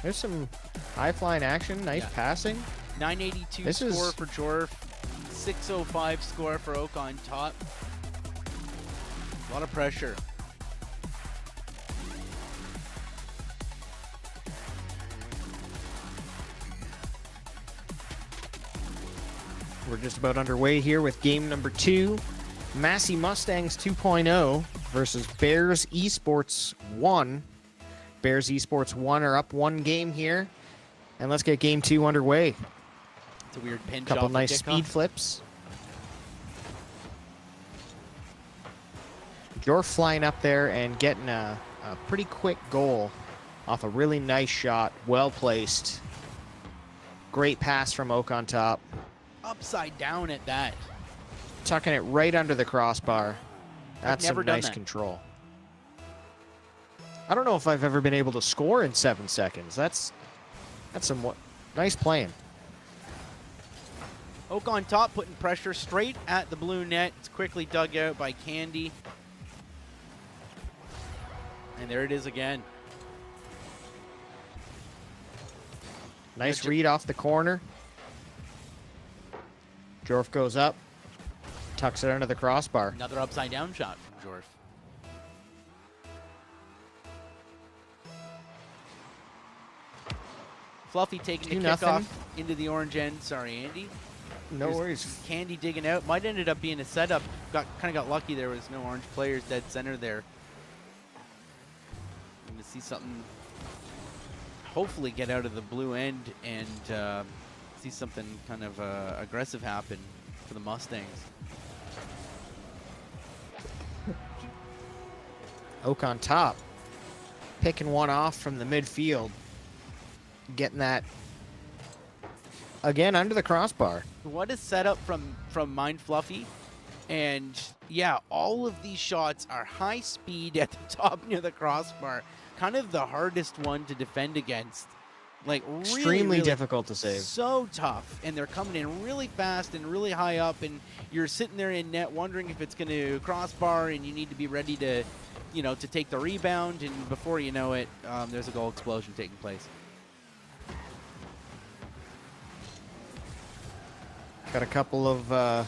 There's some high-flying action, nice passing. 982 score for Jorf, 605 score for Oak on top. A lot of pressure. We're just about underway here with game number 2. Massey Mustangs 2.0 versus Bears Esports 1. Bears Esports 1 are up 1 game here. And let's get game 2 underway. It's a weird pinch. Couple off nice the speed flips. Jorf flying up there and getting a pretty quick goal off a really nice shot. Well placed. Great pass from Oak on top. Upside down at that. Tucking it right under the crossbar. That's some nice that. control. I don't know if I've ever been able to score in 7 seconds. That's some nice playing. Oak on top, putting pressure straight at the blue net. It's quickly dug out by Candy. And there it is again. Nice read off the corner. Jorf goes up, tucks it under the crossbar. Another upside down shot from Jorf. Fluffy taking the kickoff into the orange end. Sorry, Andy. No worries. Candy digging out. Might ended up being a setup. Kind of got lucky. There was no orange players dead center there. I'm going to see something. Hopefully get out of the blue end and see something kind of aggressive happen for the Mustangs. Oak on top, picking one off from the midfield. Getting that again under the crossbar. What a setup from Mind Fluffy. And yeah, all of these shots are high speed at the top near the crossbar. Kind of the hardest one to defend against. Like really, Extremely really difficult to save. So tough, and they're coming in really fast and really high up, and you're sitting there in net wondering if it's going to crossbar, and you need to be ready to, to take the rebound, and before you know it, there's a goal explosion taking place. Got a couple of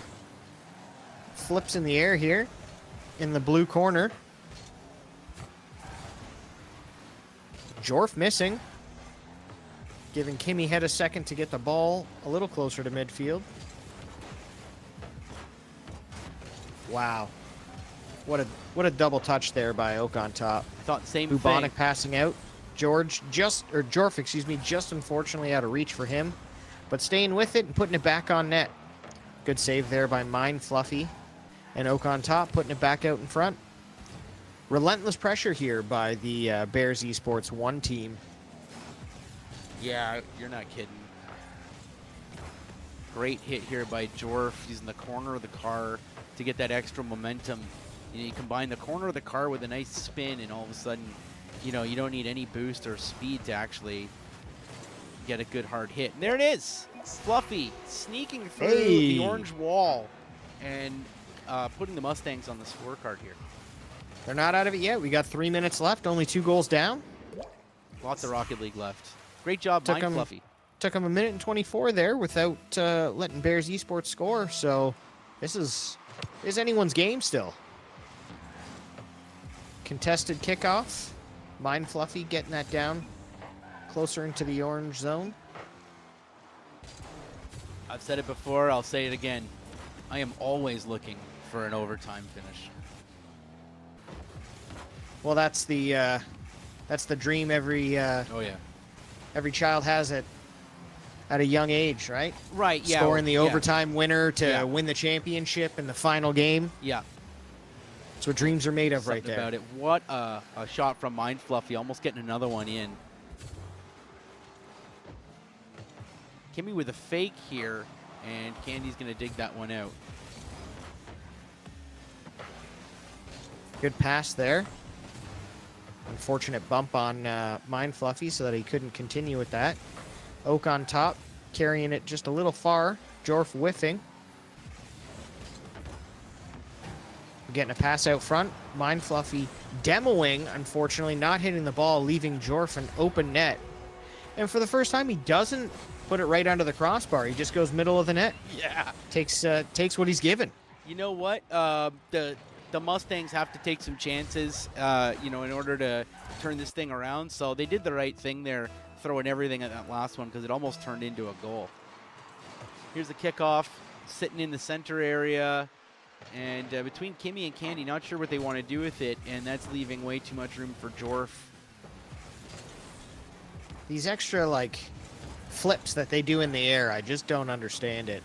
flips in the air here in the blue corner. Jorf missing, giving Kimmy Head a second to get the ball a little closer to midfield. Wow. What a double touch there by Oak on top. I thought the same Bubonic thing. passing out. Jorf, excuse me, just unfortunately out of reach for him, but staying with it and putting it back on net. Good save there by Mind Fluffy. And Oak on top, putting it back out in front. Relentless pressure here by the Bears Esports 1 team. Yeah, you're not kidding. Great hit here by Jorf using the corner of the car to get that extra momentum. You combine the corner of the car with a nice spin, and all of a sudden, you don't need any boost or speed to actually get a good hard hit. And there it is. Fluffy sneaking through the orange wall and putting the Mustangs on the scorecard here. They're not out of it yet. We got 3 minutes left, only 2 goals down. Lots of Rocket League left. Great job, Mind Fluffy. Took him a minute and 24 there without letting Bears Esports score. So this is anyone's game still. Contested kickoff. Mind Fluffy getting that down closer into the orange zone. I've said it before, I'll say it again. I am always looking for an overtime finish. Well, that's the dream every every child has at a young age, right? Right, yeah. Scoring the overtime winner to win the championship in the final game. Yeah. That's what dreams are made of. Something right there. about it. What a shot from Mind Fluffy, almost getting another one in. Kimmy with a fake here, and Candy's going to dig that one out. Good pass there. Unfortunate bump on Mind Fluffy so that he couldn't continue with that. Oak on top, carrying it just a little far. Jorf whiffing. Getting a pass out front. Mind Fluffy demoing, unfortunately, not hitting the ball, leaving Jorf an open net. And for the first time, he doesn't put it right under the crossbar. He just goes middle of the net. Yeah. Takes what he's given. You know what? The Mustangs have to take some chances, in order to turn this thing around. So they did the right thing there, throwing everything at that last one, because it almost turned into a goal. Here's the kickoff, sitting in the center area. And between Kimmy and Candy, not sure what they want to do with it, and that's leaving way too much room for Jorf. These extra, flips that they do in the air, I just don't understand it.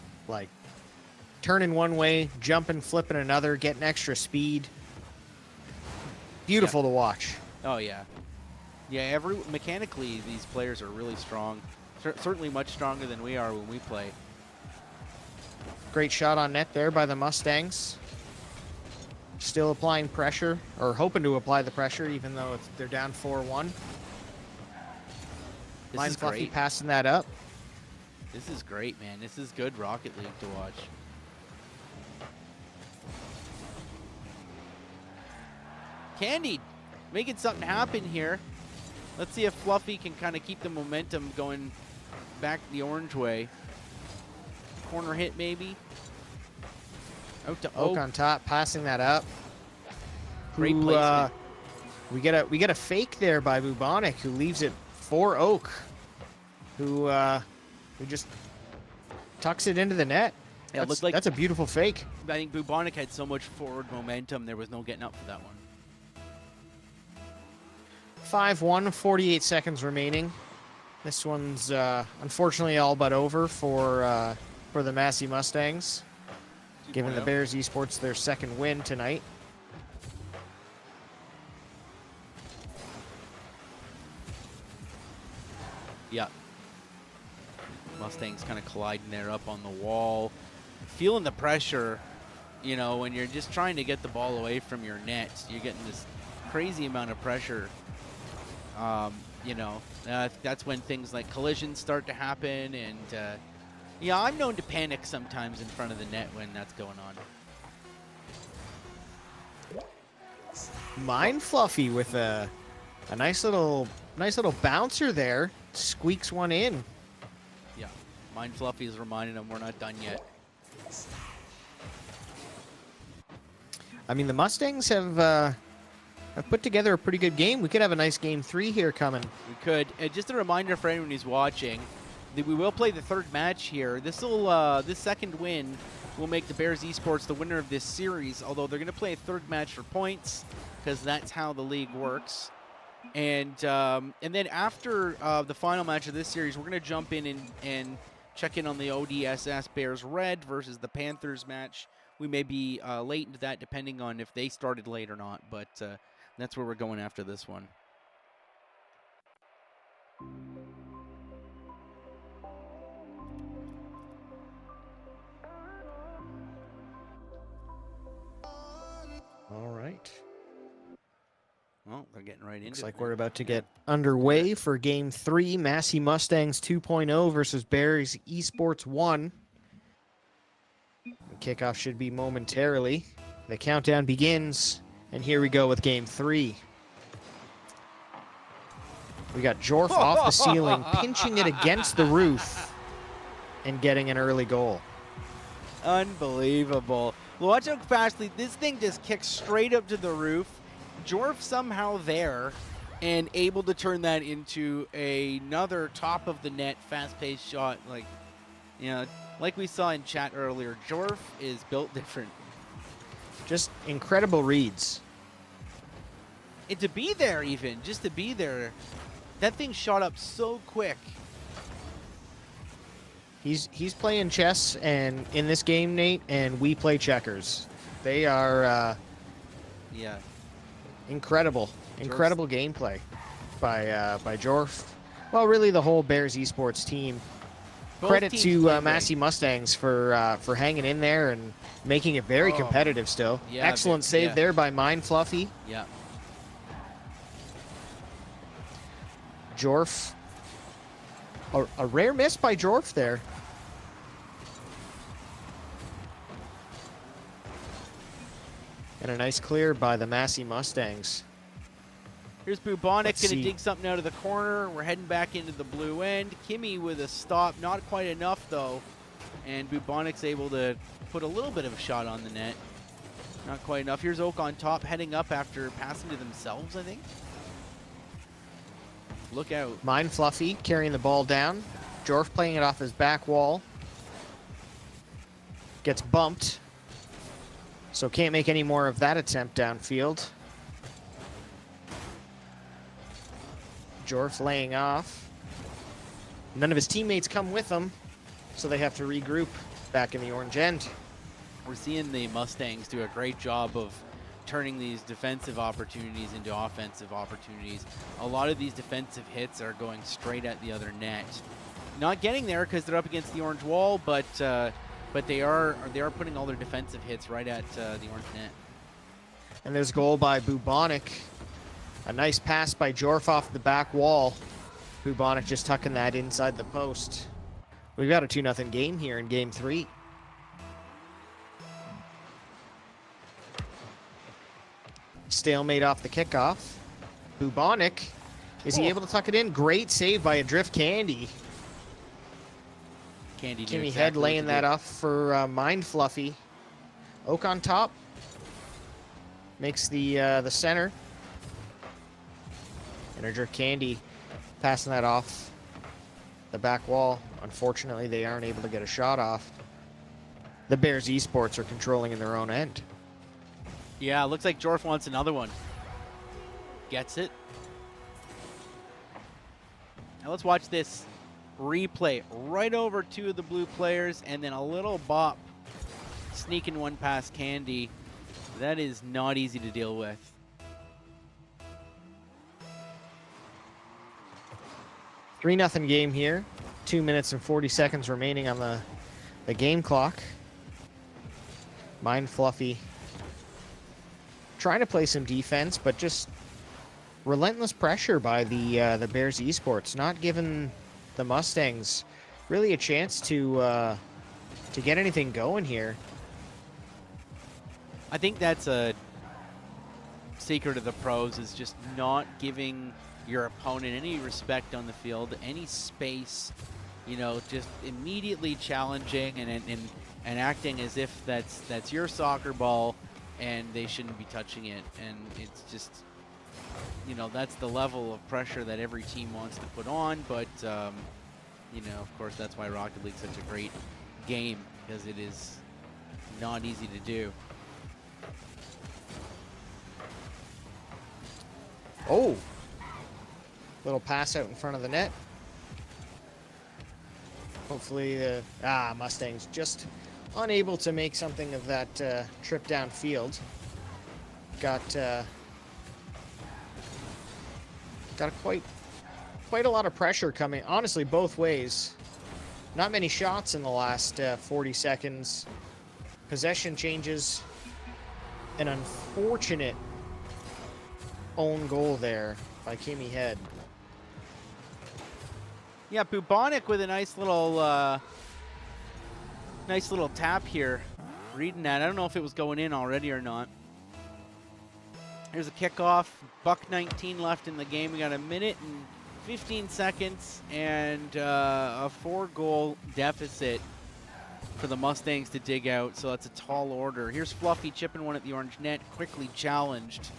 Turning one way, jumping, flipping another, getting extra speed. Beautiful to watch. Oh, yeah. Yeah, mechanically, these players are really strong. Certainly much stronger than we are when we play. Great shot on net there by the Mustangs. Still applying pressure, or hoping to apply the pressure, even though they're down 4-1. Mind Fluffy passing that up. This is great, man. This is good Rocket League to watch. Candy making something happen here. Let's see if Fluffy can kind of keep the momentum going back the orange way. Corner hit maybe. Out to Oak on top, passing that up. Great placement. We get a fake there by Bubonic, who leaves it for Oak, who just tucks it into the net. Yeah, it looked like that's a beautiful fake. I think Bubonic had so much forward momentum, there was no getting up for that one. 5-1, 48 seconds remaining. This one's unfortunately all but over for the Massey Mustangs, giving the Bears Esports their second win tonight. Yeah. Mustangs kind of colliding there up on the wall. Feeling the pressure, when you're just trying to get the ball away from your net. You're getting this crazy amount of pressure. you know, that's when things like collisions start to happen. And yeah, I'm known to panic sometimes in front of the net when that's going on. Mind Fluffy with a nice little bouncer there. Squeaks one in. Yeah, Mind Fluffy is reminding them we're not done yet. I mean, the Mustangs have put together a pretty good game. We could have a nice game 3 here coming. We could. Just a reminder for anyone who's watching that we will play the third match here. This second win will make the Bears Esports the winner of this series, although they're going to play a third match for points because that's how the league works. And then after the final match of this series, we're going to jump in and check in on the ODSS Bears Red versus the Panthers match. We may be late into that depending on if they started late or not, but that's where we're going after this one. All right. Well, they're getting right into it. Looks like we're about to get underway for Game 3. Massey Mustangs 2.0 versus Bears Esports 1. The kickoff should be momentarily. The countdown begins, and here we go with Game 3. We got Jorf off the ceiling, pinching it against the roof, and getting an early goal. Unbelievable. Watch how fastly this thing just kicks straight up to the roof. Jorf somehow there and able to turn that into another top of the net fast-paced shot. Like, you know, like we saw in chat earlier, Jorf is built different. Just incredible reads. And to be there even, just to be there, that thing shot up so quick. He's playing chess and in this game, Nate, and we play checkers. They are Yeah. incredible gameplay by Jorf. Well, really the whole Bears Esports team. Both Credit teams to play Massey great. Mustangs for hanging in there and making it very competitive still. Yeah, Excellent save there by Mind Fluffy. Yeah. Jorf. A rare miss by Jorf there. And a nice clear by the Massey Mustangs. Here's Bubonic Let's going to see. dig something out of the corner. We're heading back into the blue end. Kimmy with a stop. Not quite enough, though. And Bubonic's able to put a little bit of a shot on the net. Not quite enough. Here's Oak on top, heading up after passing to themselves, I think. Look out. Mind Fluffy carrying the ball down. Jorf playing it off his back wall. Gets bumped. So can't make any more of that attempt downfield. Jorf laying off. None of his teammates come with him, so they have to regroup back in the orange end. We're seeing the Mustangs do a great job of turning these defensive opportunities into offensive opportunities. A lot of these defensive hits are going straight at the other net. Not getting there because they're up against the orange wall, but they are putting all their defensive hits right at the orange net. And there's a goal by Bubonic. A nice pass by Jorf off the back wall. Bubonic just tucking that inside the post. We've got a 2-0 game here in Game 3. Stalemate off the kickoff. Bubonic, is he able to tuck it in? Great save by Adrift Candy. Candy knew Kimmy exactly Head what laying to that do. off for Mind Fluffy. Oak on top. Makes the center. And Adrift Candy passing that off the back wall. Unfortunately, they aren't able to get a shot off. The Bears Esports are controlling in their own end. Yeah, looks like Jorf wants another one. Gets it. Now let's watch this replay. Right over two of the blue players, and then a little bop. Sneaking one past Candy. That is not easy to deal with. – 3-0 game here. 2 minutes and 40 seconds remaining on the game clock. Mind Fluffy trying to play some defense, but just relentless pressure by the Bears Esports, not giving the Mustangs really a chance to get anything going here. I think that's a secret of the pros, is just not giving your opponent any respect on the field, any space, you know, just immediately challenging and acting as if that's your soccer ball and they shouldn't be touching it. And it's just, you know, that's the level of pressure that every team wants to put on. But, you know, of course, that's why Rocket League's such a great game, because it is not easy to do. Oh, little pass out in front of the net. Hopefully the Mustangs just unable to make something of that trip downfield. Got quite a lot of pressure coming, honestly, both ways. Not many shots in the last 40 seconds. Possession changes. An unfortunate own goal there by Kimmy Head. Yeah, Bubonic with a nice little tap here. Reading that, I don't know if it was going in already or not. Here's a kickoff. Buck 19 left in the game. We got 1 minute and 15 seconds and a 4-goal deficit for the Mustangs to dig out. So that's a tall order. Here's Fluffy chipping one at the orange net. Quickly challenged.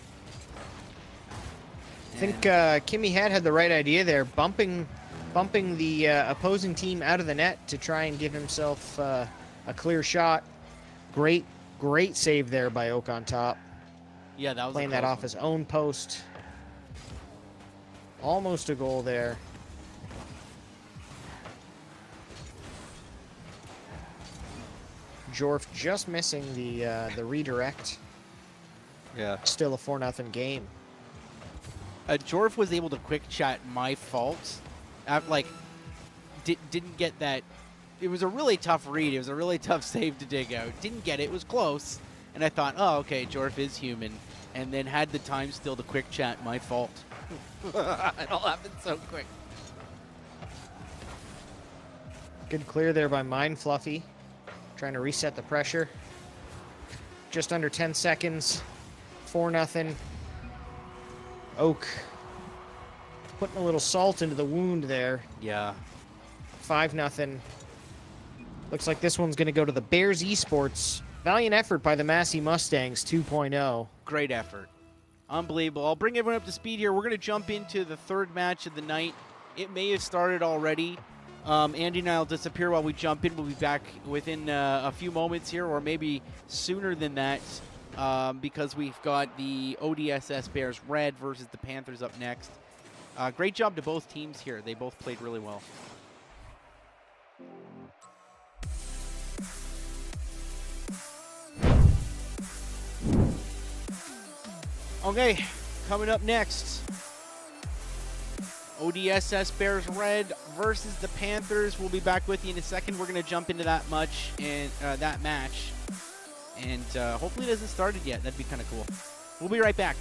I think Kimmy had the right idea there, bumping the opposing team out of the net to try and give himself a clear shot. Great save there by Oak on top. Yeah, that was playing that off his own post. Almost a goal there. Jorf just missing the redirect. Yeah. Still a 4-0 game. Jorf was able to quick chat my fault. Didn't get that. It was a really tough read. It was a really tough save to dig out. Didn't get it. It was close. And I thought, oh, okay, Jorf is human. And then had the time still to quick chat my fault. It all happened so quick. Good clear there by Mine Fluffy. Trying to reset the pressure. Just under 10 seconds. 4-0. Oak putting a little salt into the wound there. Yeah. 5-0. Looks like this one's going to go to the Bears Esports. Valiant effort by the Massey Mustangs 2.0. Great effort. Unbelievable. I'll bring everyone up to speed here. We're going to jump into the third match of the night. It may have started already. Andy and I will disappear while we jump in. We'll be back within a few moments here, or maybe sooner than that, because we've got the ODSS Bears Red versus the Panthers up next. Great job to both teams here. They both played really well. Okay, coming up next, ODSS Bears Red versus the Panthers. We'll be back with you in a second. We're going to jump into that match, and hopefully it hasn't started yet. That'd be kind of cool. We'll be right back.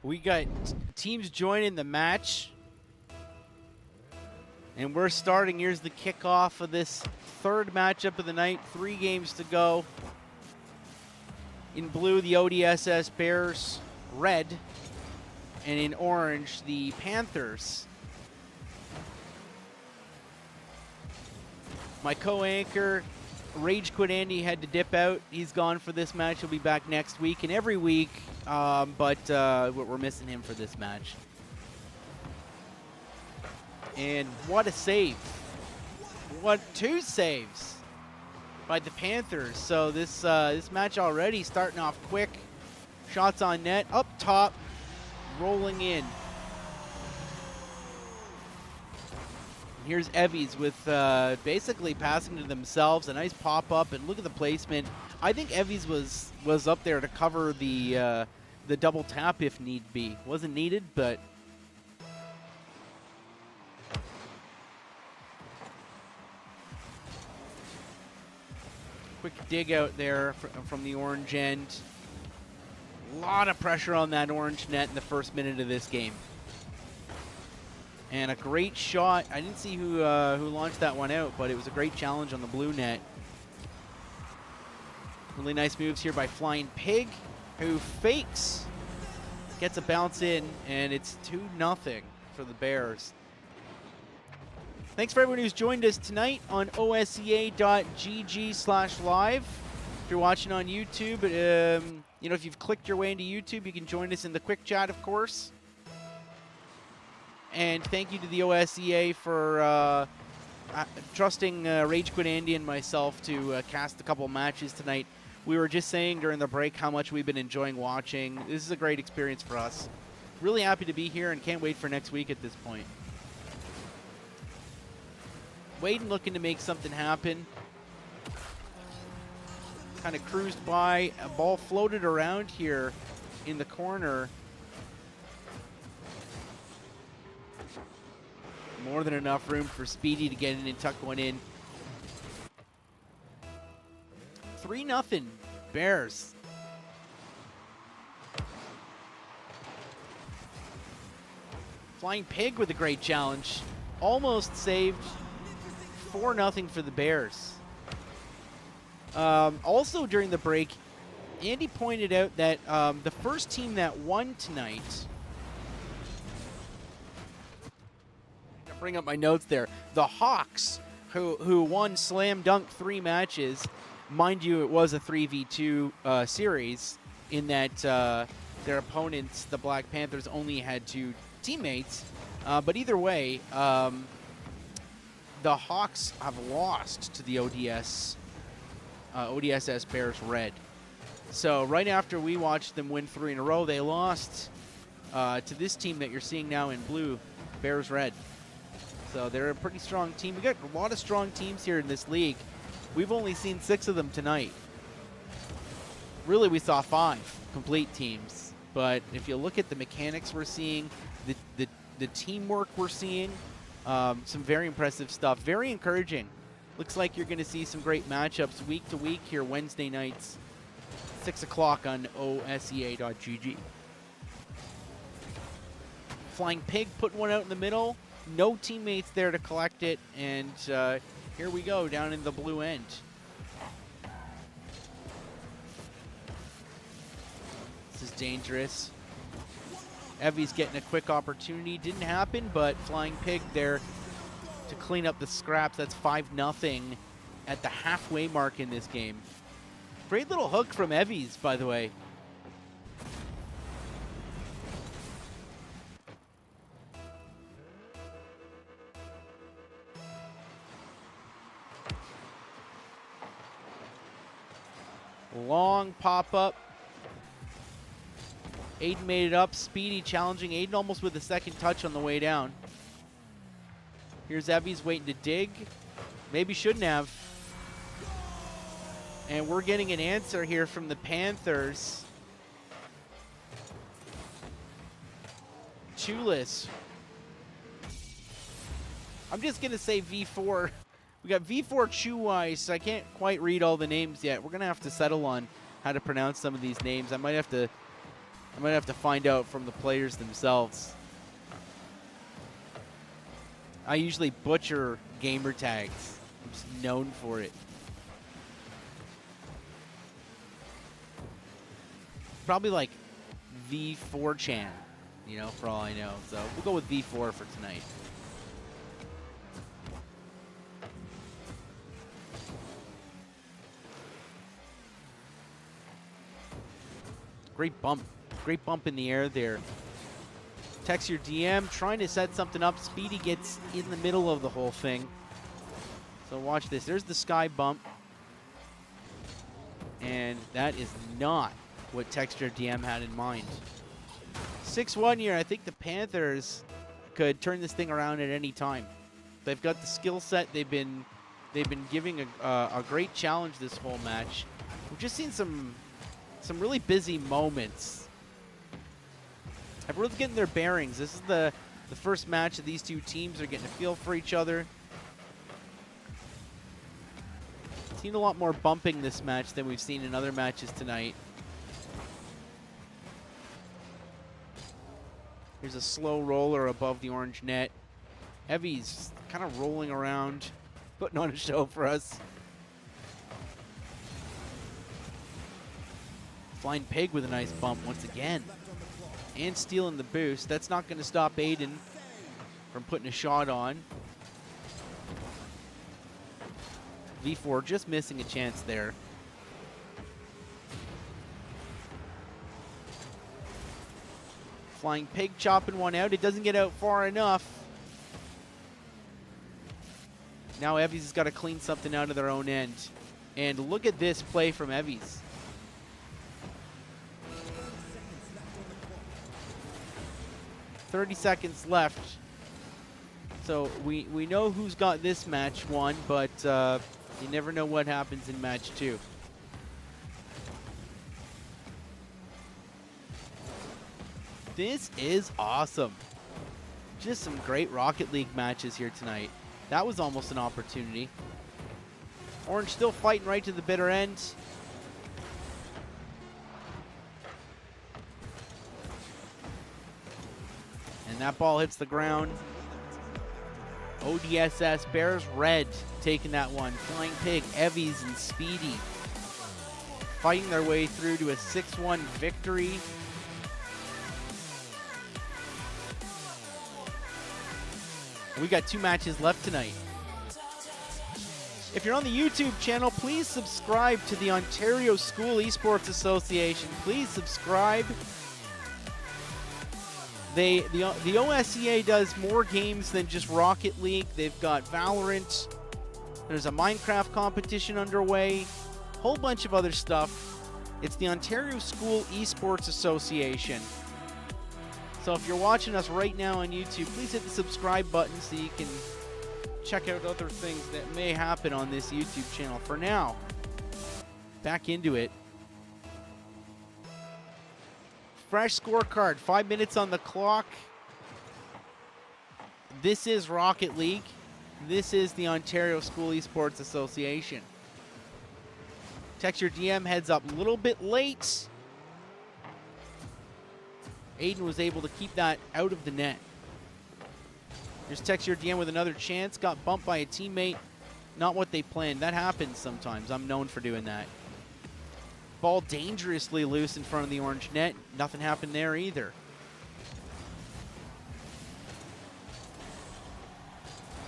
We got teams joining the match. And we're starting. Here's the kickoff of this third matchup of the night. 3 games to go. In blue, the ODSS Bears, red, and in orange, the Panthers. My co-anchor, Rage Quit Andy, had to dip out. He's gone for this match. He'll be back next week and every week, but we're missing him for this match. And what a save. What two saves by the Panthers. So this match already starting off quick. Shots on net, up top, rolling in. Here's Evvies with basically passing to themselves. A nice pop-up, and look at the placement. I think Evvies was up there to cover the double tap if need be. Wasn't needed, but quick dig out there from the orange end. A lot of pressure on that orange net in the first minute of this game. And a great shot. I didn't see who launched that one out, but it was a great challenge on the blue net. Really nice moves here by Flying Pig, who fakes, gets a bounce in, and it's 2-0 for the Bears. Thanks for everyone who's joined us tonight on osea.gg/live. If you're watching on YouTube, you know, if you've clicked your way into YouTube, you can join us in the quick chat, of course. And thank you to the OSEA for trusting Rage Quit Andy and myself to cast a couple matches tonight. We were just saying during the break how much we've been enjoying watching. This is a great experience for us. Really happy to be here and can't wait for next week at this point. Waden looking to make something happen. Kind of cruised by. A ball floated around here in the corner. More than enough room for Speedy to get in and tuck one in. 3-0 Bears. Flying Pig with a great challenge. Almost saved. 4-0 for the Bears. Also during the break, Andy pointed out that the first team that won tonight, bring up my notes there. The Hawks, who won slam dunk 3 matches. Mind you, it was a 3v2 series in that their opponents, the Black Panthers, only had 2 teammates. But either way, the Hawks have lost to the ODSS Bears Red. So right after we watched them win 3 in a row, they lost to this team that you're seeing now in blue, Bears Red. So they're a pretty strong team. We got a lot of strong teams here in this league. We've only seen 6 of them tonight. Really, we saw 5 complete teams. But if you look at the mechanics we're seeing, the teamwork we're seeing, some very impressive stuff. Very encouraging. Looks like you're going to see some great matchups week to week here Wednesday nights, 6 o'clock on osea.gg. Flying Pig put one out in the middle. No teammates there to collect it, and here we go down in the blue end. This is dangerous. Evie's getting a quick opportunity. Didn't happen, but Flying Pig there to clean up the scraps. That's 5-0 at the halfway mark in this game. Great little hook from Evie's, by the way. Long pop-up. Aiden made it up. Speedy challenging Aiden almost with a second touch on the way down. Here's Evie's waiting to dig. Maybe shouldn't have. And we're getting an answer here from the Panthers. Chulis. I'm just going to say V4. We got V4 Chuwais. I can't quite read all the names yet. We're going to have to settle on how to pronounce some of these names. I might have to find out from the players themselves. I usually butcher gamer tags. I'm just known for it. probably like V4 Chan, you know, for all I know. So we'll go with V4 for tonight. Great bump in the air there. Text your DM, trying to set something up. Speedy gets in the middle of the whole thing. So watch this. There's the sky bump. And that is not what Text Your DM had in mind. 6-1 here. I think the Panthers could turn this thing around at any time. They've got the skill set. They've been giving a great challenge this whole match. We've just seen some really busy moments. Everyone's getting their bearings. This is the first match that these two teams are getting a feel for each other. Seen a lot more bumping this match than we've seen in other matches tonight. Here's a slow roller above the orange net. Evie's kind of rolling around, putting on a show for us. Flying Pig with a nice bump once again. And stealing the boost. That's not going to stop Aiden from putting a shot on. V4 just missing a chance there. Flying Pig chopping one out. It doesn't get out far enough. Now Evie's has got to clean something out of their own end. And look at this play from Evie's. 30 seconds left. So we know who's got this match won, but you never know what happens in match 2. This is awesome. Just some great Rocket League matches here tonight. That was almost an opportunity. Orange still fighting right to the bitter end. And that ball hits the ground. ODSS Bears Red taking that one. Flying Pig, Evies, and Speedy fighting their way through to a 6-1 victory. We got 2 matches left tonight. If you're on the YouTube channel, please subscribe to the Ontario School Esports Association. Please subscribe. The OSEA does more games than just Rocket League. They've got Valorant. There's a Minecraft competition underway. Whole bunch of other stuff. It's the Ontario School Esports Association. So if you're watching us right now on YouTube, please hit the subscribe button so you can check out other things that may happen on this YouTube channel. For now, back into it. Fresh scorecard, 5 minutes on the clock. This is Rocket League. This is the Ontario School Esports Association. Text your DM heads up a little bit late. Aiden was able to keep that out of the net. Here's Text your DM with another chance. Got bumped by a teammate. Not what they planned. That happens sometimes. I'm known for doing that. Ball dangerously loose in front of the orange net. Nothing happened there either.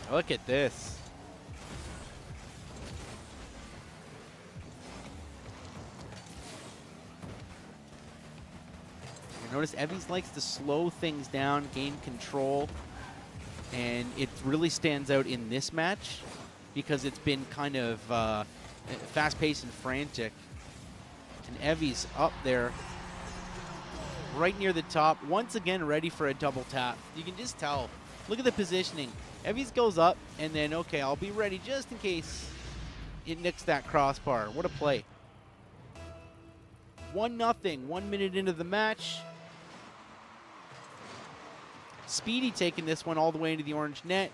Look at this. You notice Evies likes to slow things down, gain control, and it really stands out in this match because it's been kind of fast-paced and frantic. And Evie's up there, right near the top, once again ready for a double tap. You can just tell. Look at the positioning. Evie's goes up, and then, okay, I'll be ready just in case it nicks that crossbar. What a play. 1-0, 1 minute into the match. Speedy taking this one all the way into the orange net.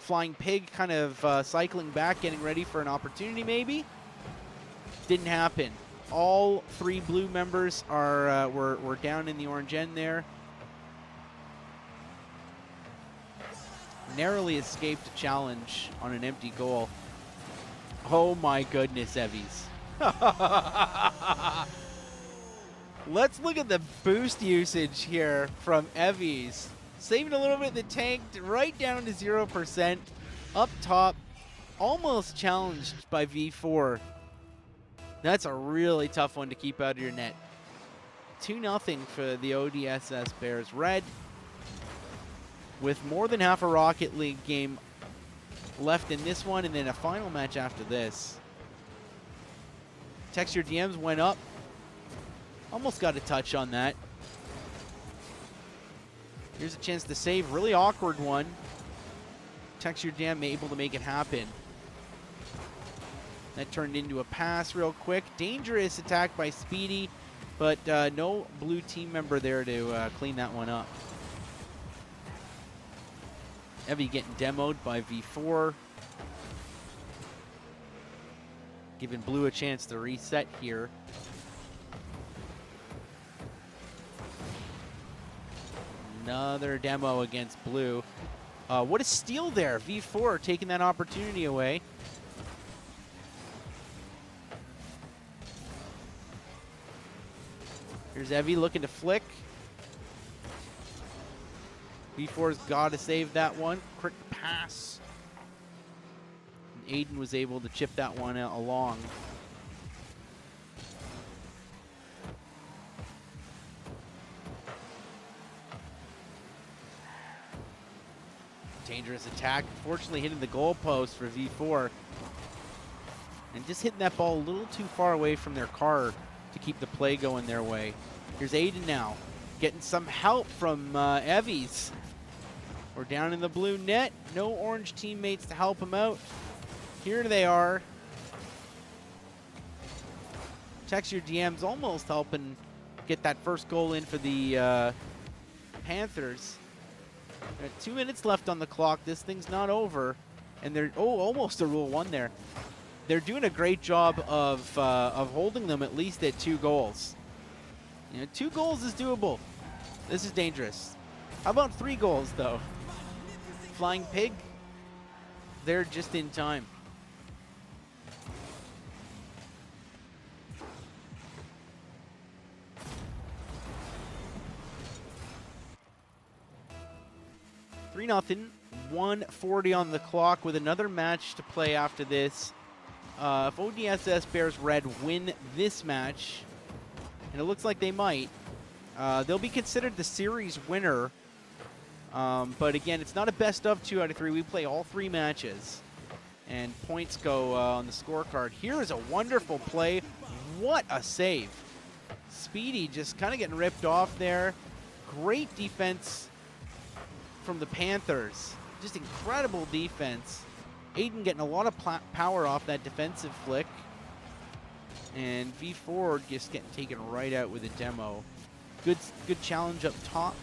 Flying Pig kind of cycling back, getting ready for an opportunity maybe. Didn't happen. All 3 blue members are were down in the orange end there. Narrowly escaped a challenge on an empty goal. Oh my goodness, Evies. Let's look at the boost usage here from Evies. Saving a little bit of the tank, right down to 0%. Up top, almost challenged by V4. That's a really tough one to keep out of your net. 2-0 for the ODSS Bears. Red, with more than half a Rocket League game left in this one, and then a final match after this. Text your DMs went up. Almost got a touch on that. Here's a chance to save. Really awkward one. Text your DM able to make it happen. That turned into a pass real quick. Dangerous attack by Speedy, but no blue team member there to clean that one up. Evie getting demoed by V4. Giving blue a chance to reset here. Another demo against blue. What a steal there. V4 taking that opportunity away. Here's Evie looking to flick. V4's got to save that one. Quick pass. And Aiden was able to chip that one along. Dangerous attack. Fortunately hitting the goalpost for V4. And just hitting that ball a little too far away from their car to keep the play going their way. Here's Aiden now. Getting some help from Evies. We're down in the blue net. No orange teammates to help him out. Here they are. Text your DMs almost helping get that first goal in for the Panthers. 2 minutes left on the clock. This thing's not over. And they're, almost a Rule 1 there. They're doing a great job of holding them at least at 2 goals. You know, 2 goals is doable. This is dangerous. How about 3 goals, though? Flying Pig, they're just in time. Three 0, 1:40 on the clock with another match to play after this. If ODSS Bears Red win this match, and it looks like they might, they'll be considered the series winner. But again, it's not a best of 2 out of 3. We play all 3 matches, and points go on the scorecard. Here is a wonderful play. What a save. Speedy just kind of getting ripped off there. Great defense from the Panthers. Just incredible defense. Aiden getting a lot of power off that defensive flick. And V4 just getting taken right out with a demo. Good challenge up top.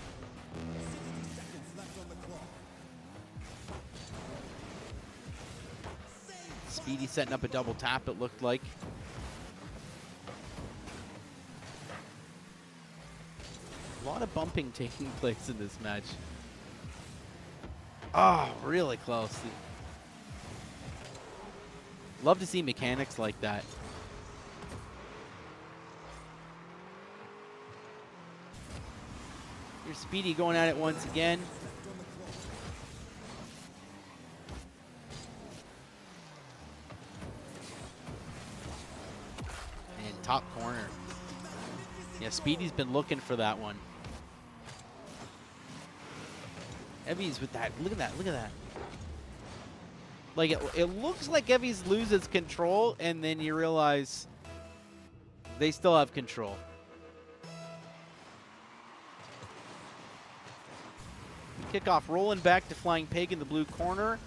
Speedy setting up a double tap, it looked like. A lot of bumping taking place in this match. Oh, really close. Love to see mechanics like that. Here's Speedy going at it once again. And top corner. Yeah, Speedy's been looking for that one. Evie's with that. Look at that. Look at that. Like, it looks like Evie's loses control, and then you realize they still have control. Kickoff rolling back to Flying Pig in the blue corner,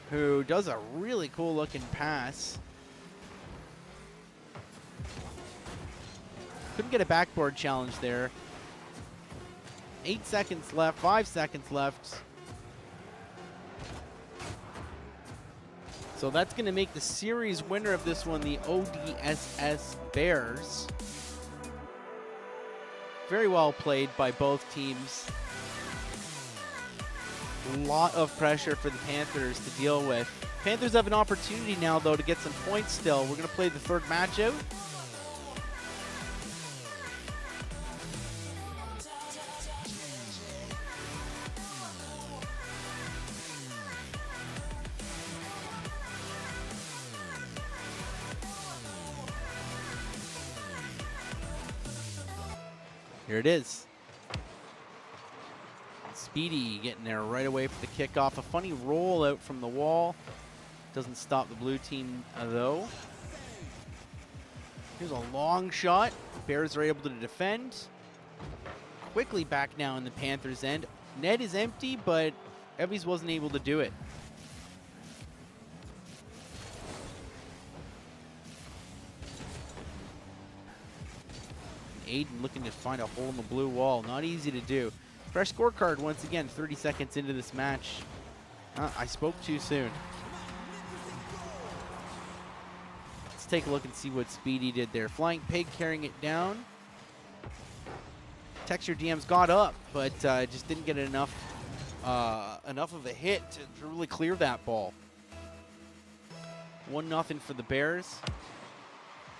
who does a really cool looking pass. Couldn't get a backboard challenge there. 8 seconds left, 5 seconds left. So that's going to make the series winner of this one the ODSS Bears. Very well played by both teams. A lot of pressure for the Panthers to deal with. Panthers have an opportunity now, though, to get some points still. We're going to play the third match out. Here it is. Speedy getting there right away for the kickoff. A funny roll out from the wall. Doesn't stop the blue team, though. Here's a long shot. Bears are able to defend. Quickly back now in the Panthers' end. Net is empty, but Evvies wasn't able to do it. Aiden looking to find a hole in the blue wall. Not easy to do. Fresh scorecard once again, 30 seconds into this match. I spoke too soon. Let's take a look and see what Speedy did there. Flying Pig carrying it down. Texture DMs got up, but just didn't get enough of a hit to really clear that ball. 1-0 for the Bears.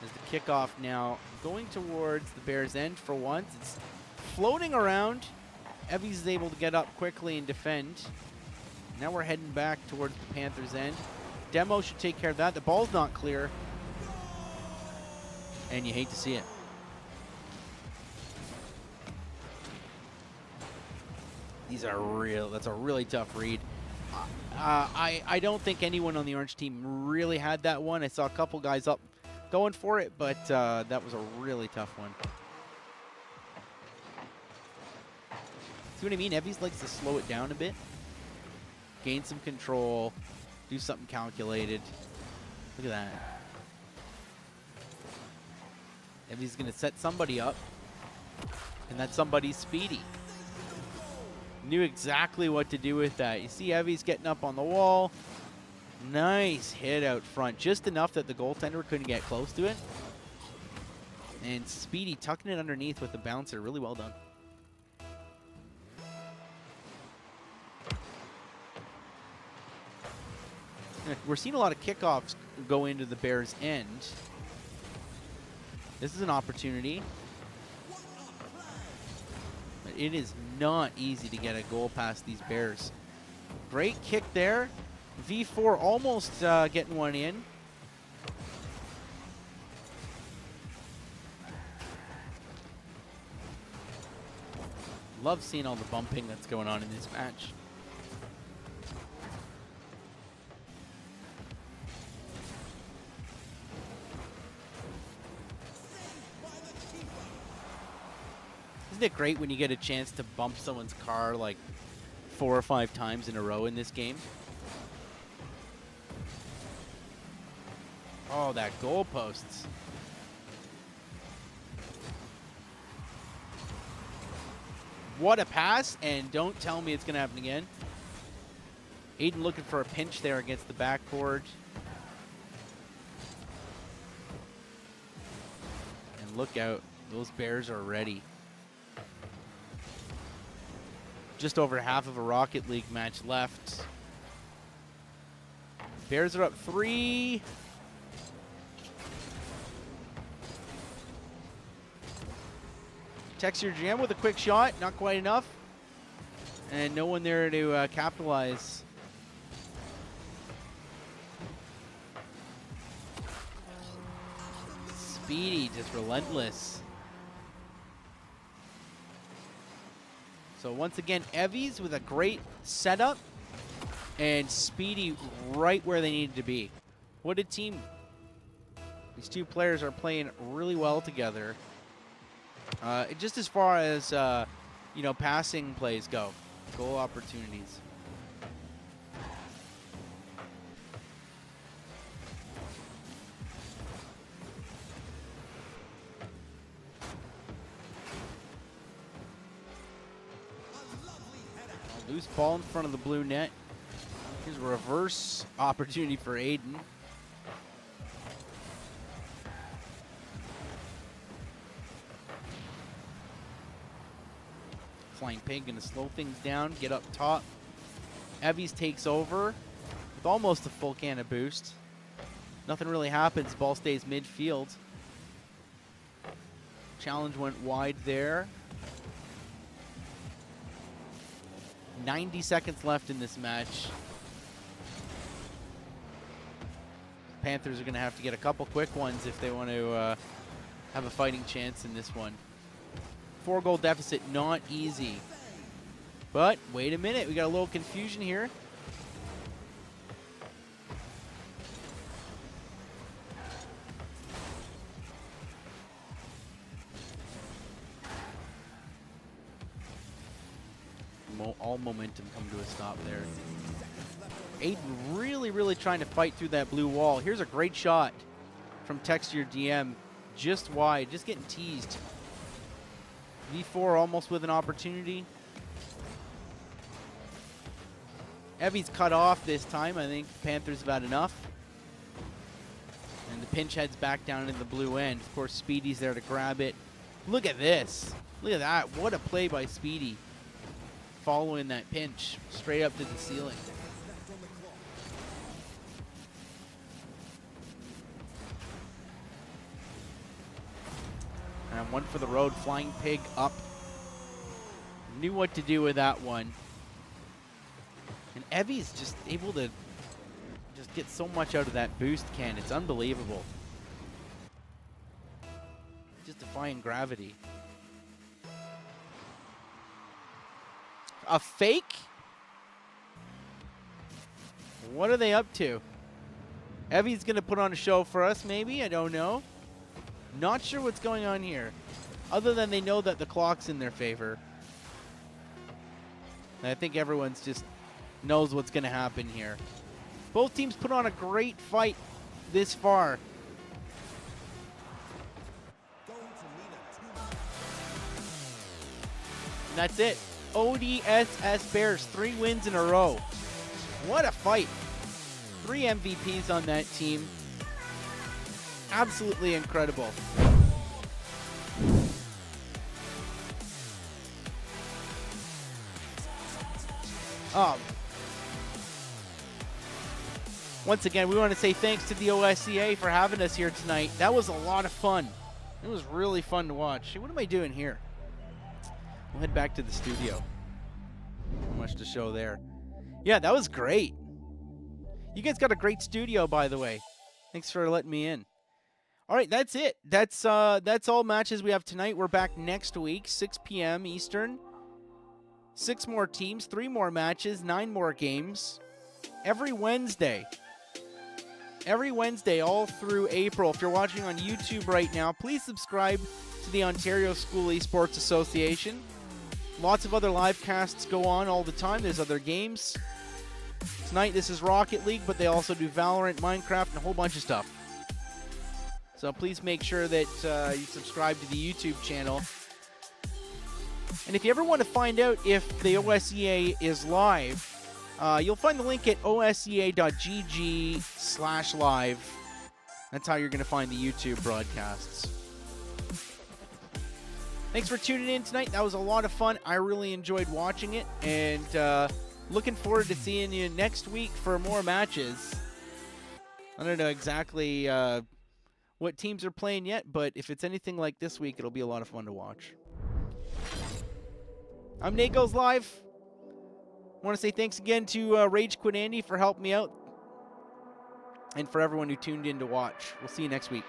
As the kickoff now going towards the Bears' end for once. It's floating around. Evvies is able to get up quickly and defend. Now we're heading back towards the Panthers' end. Demo should take care of that. The ball's not clear. And you hate to see it. That's a really tough read. I don't think anyone on the orange team really had that one. I saw a couple guys up going for it, but that was a really tough one. See what I mean? Evvies likes to slow it down a bit. Gain some control. Do something calculated. Look at that. Evvies going to set somebody up. And that somebody's Speedy. Knew exactly what to do with that. You see Evvies getting up on the wall. Nice hit out front. Just enough that the goaltender couldn't get close to it. And Speedy tucking it underneath with the bouncer. Really well done. We're seeing a lot of kickoffs go into the Bears' end. This is an opportunity. But it is not easy to get a goal past these Bears. Great kick there. V4 almost getting one in. Love seeing all the bumping that's going on in this match. Isn't it great when you get a chance to bump someone's car like 4 or 5 times in a row in this game? Oh, that goalposts. What a pass, and don't tell me it's going to happen again. Aiden looking for a pinch there against the backboard. And look out, those Bears are ready. Just over half of a Rocket League match left. Bears are up 3. Texture Jam with a quick shot, not quite enough. And no one there to capitalize. Speedy, just relentless. So once again, Evvies with a great setup. And Speedy right where they needed to be. What a team. These two players are playing really well together. Just as far as, passing plays go. Goal opportunities. Loose ball in front of the blue net. Here's a reverse opportunity for Aiden. Flying Pig gonna slow things down, get up top. Evvies takes over with almost a full can of boost. Nothing really happens, ball stays midfield. Challenge went wide there. 90 seconds left in this match. Panthers are going to have to get a couple quick ones if they want to have a fighting chance in this one. 4-goal deficit, not easy. But wait a minute, we got a little confusion here. All momentum come to a stop there. Aiden really trying to fight through that blue wall. Here's a great shot from Texture DM, just wide, just getting teased. V4 almost with an opportunity. Evie's cut off this time. I think Panthers have had enough. And the pinch heads back down in the blue end. Of course, Speedy's there to grab it. Look at this. Look at that. What a play by Speedy. Following that pinch straight up to the ceiling. And one for the road, Flying Pig up. Knew what to do with that one. And Evie's just able to just get so much out of that boost can. It's unbelievable. Just defying gravity. A fake? What are they up to? Evie's going to put on a show for us, maybe? I don't know. Not sure what's going on here. Other than they know that the clock's in their favor. And I think everyone's just knows what's going to happen here. Both teams put on a great fight this far. And that's it. ODSS Bears, 3 wins in a row. What a fight. 3 MVPs on that team. Absolutely incredible. Once again, we want to say thanks to the OSEA for having us here tonight. That was a lot of fun. It was really fun to watch. What am I doing here? We'll head back to the studio. Not much to show there. Yeah, that was great. You guys got a great studio, by the way. Thanks for letting me in. All right, that's it. That's all matches we have tonight. We're back next week, 6 p.m. Eastern. 6 more teams, 3 more matches, 9 more games. Every Wednesday. Every Wednesday all through April. If you're watching on YouTube right now, please subscribe to the Ontario School Esports Association. Lots of other live casts go on all the time. There's other games. Tonight this is Rocket League, but they also do Valorant, Minecraft, and a whole bunch of stuff. So please make sure that you subscribe to the YouTube channel. And if you ever want to find out if the OSEA is live, you'll find the link at osea.gg/live. That's how you're going to find the YouTube broadcasts. Thanks for tuning in tonight. That was a lot of fun. I really enjoyed watching it, and looking forward to seeing you next week for more matches. I don't know exactly what teams are playing yet, but if it's anything like this week, it'll be a lot of fun to watch. I'm Nate Goes Live. I want to say thanks again to Rage Quit Andy for helping me out, and for everyone who tuned in to watch. We'll see you next week.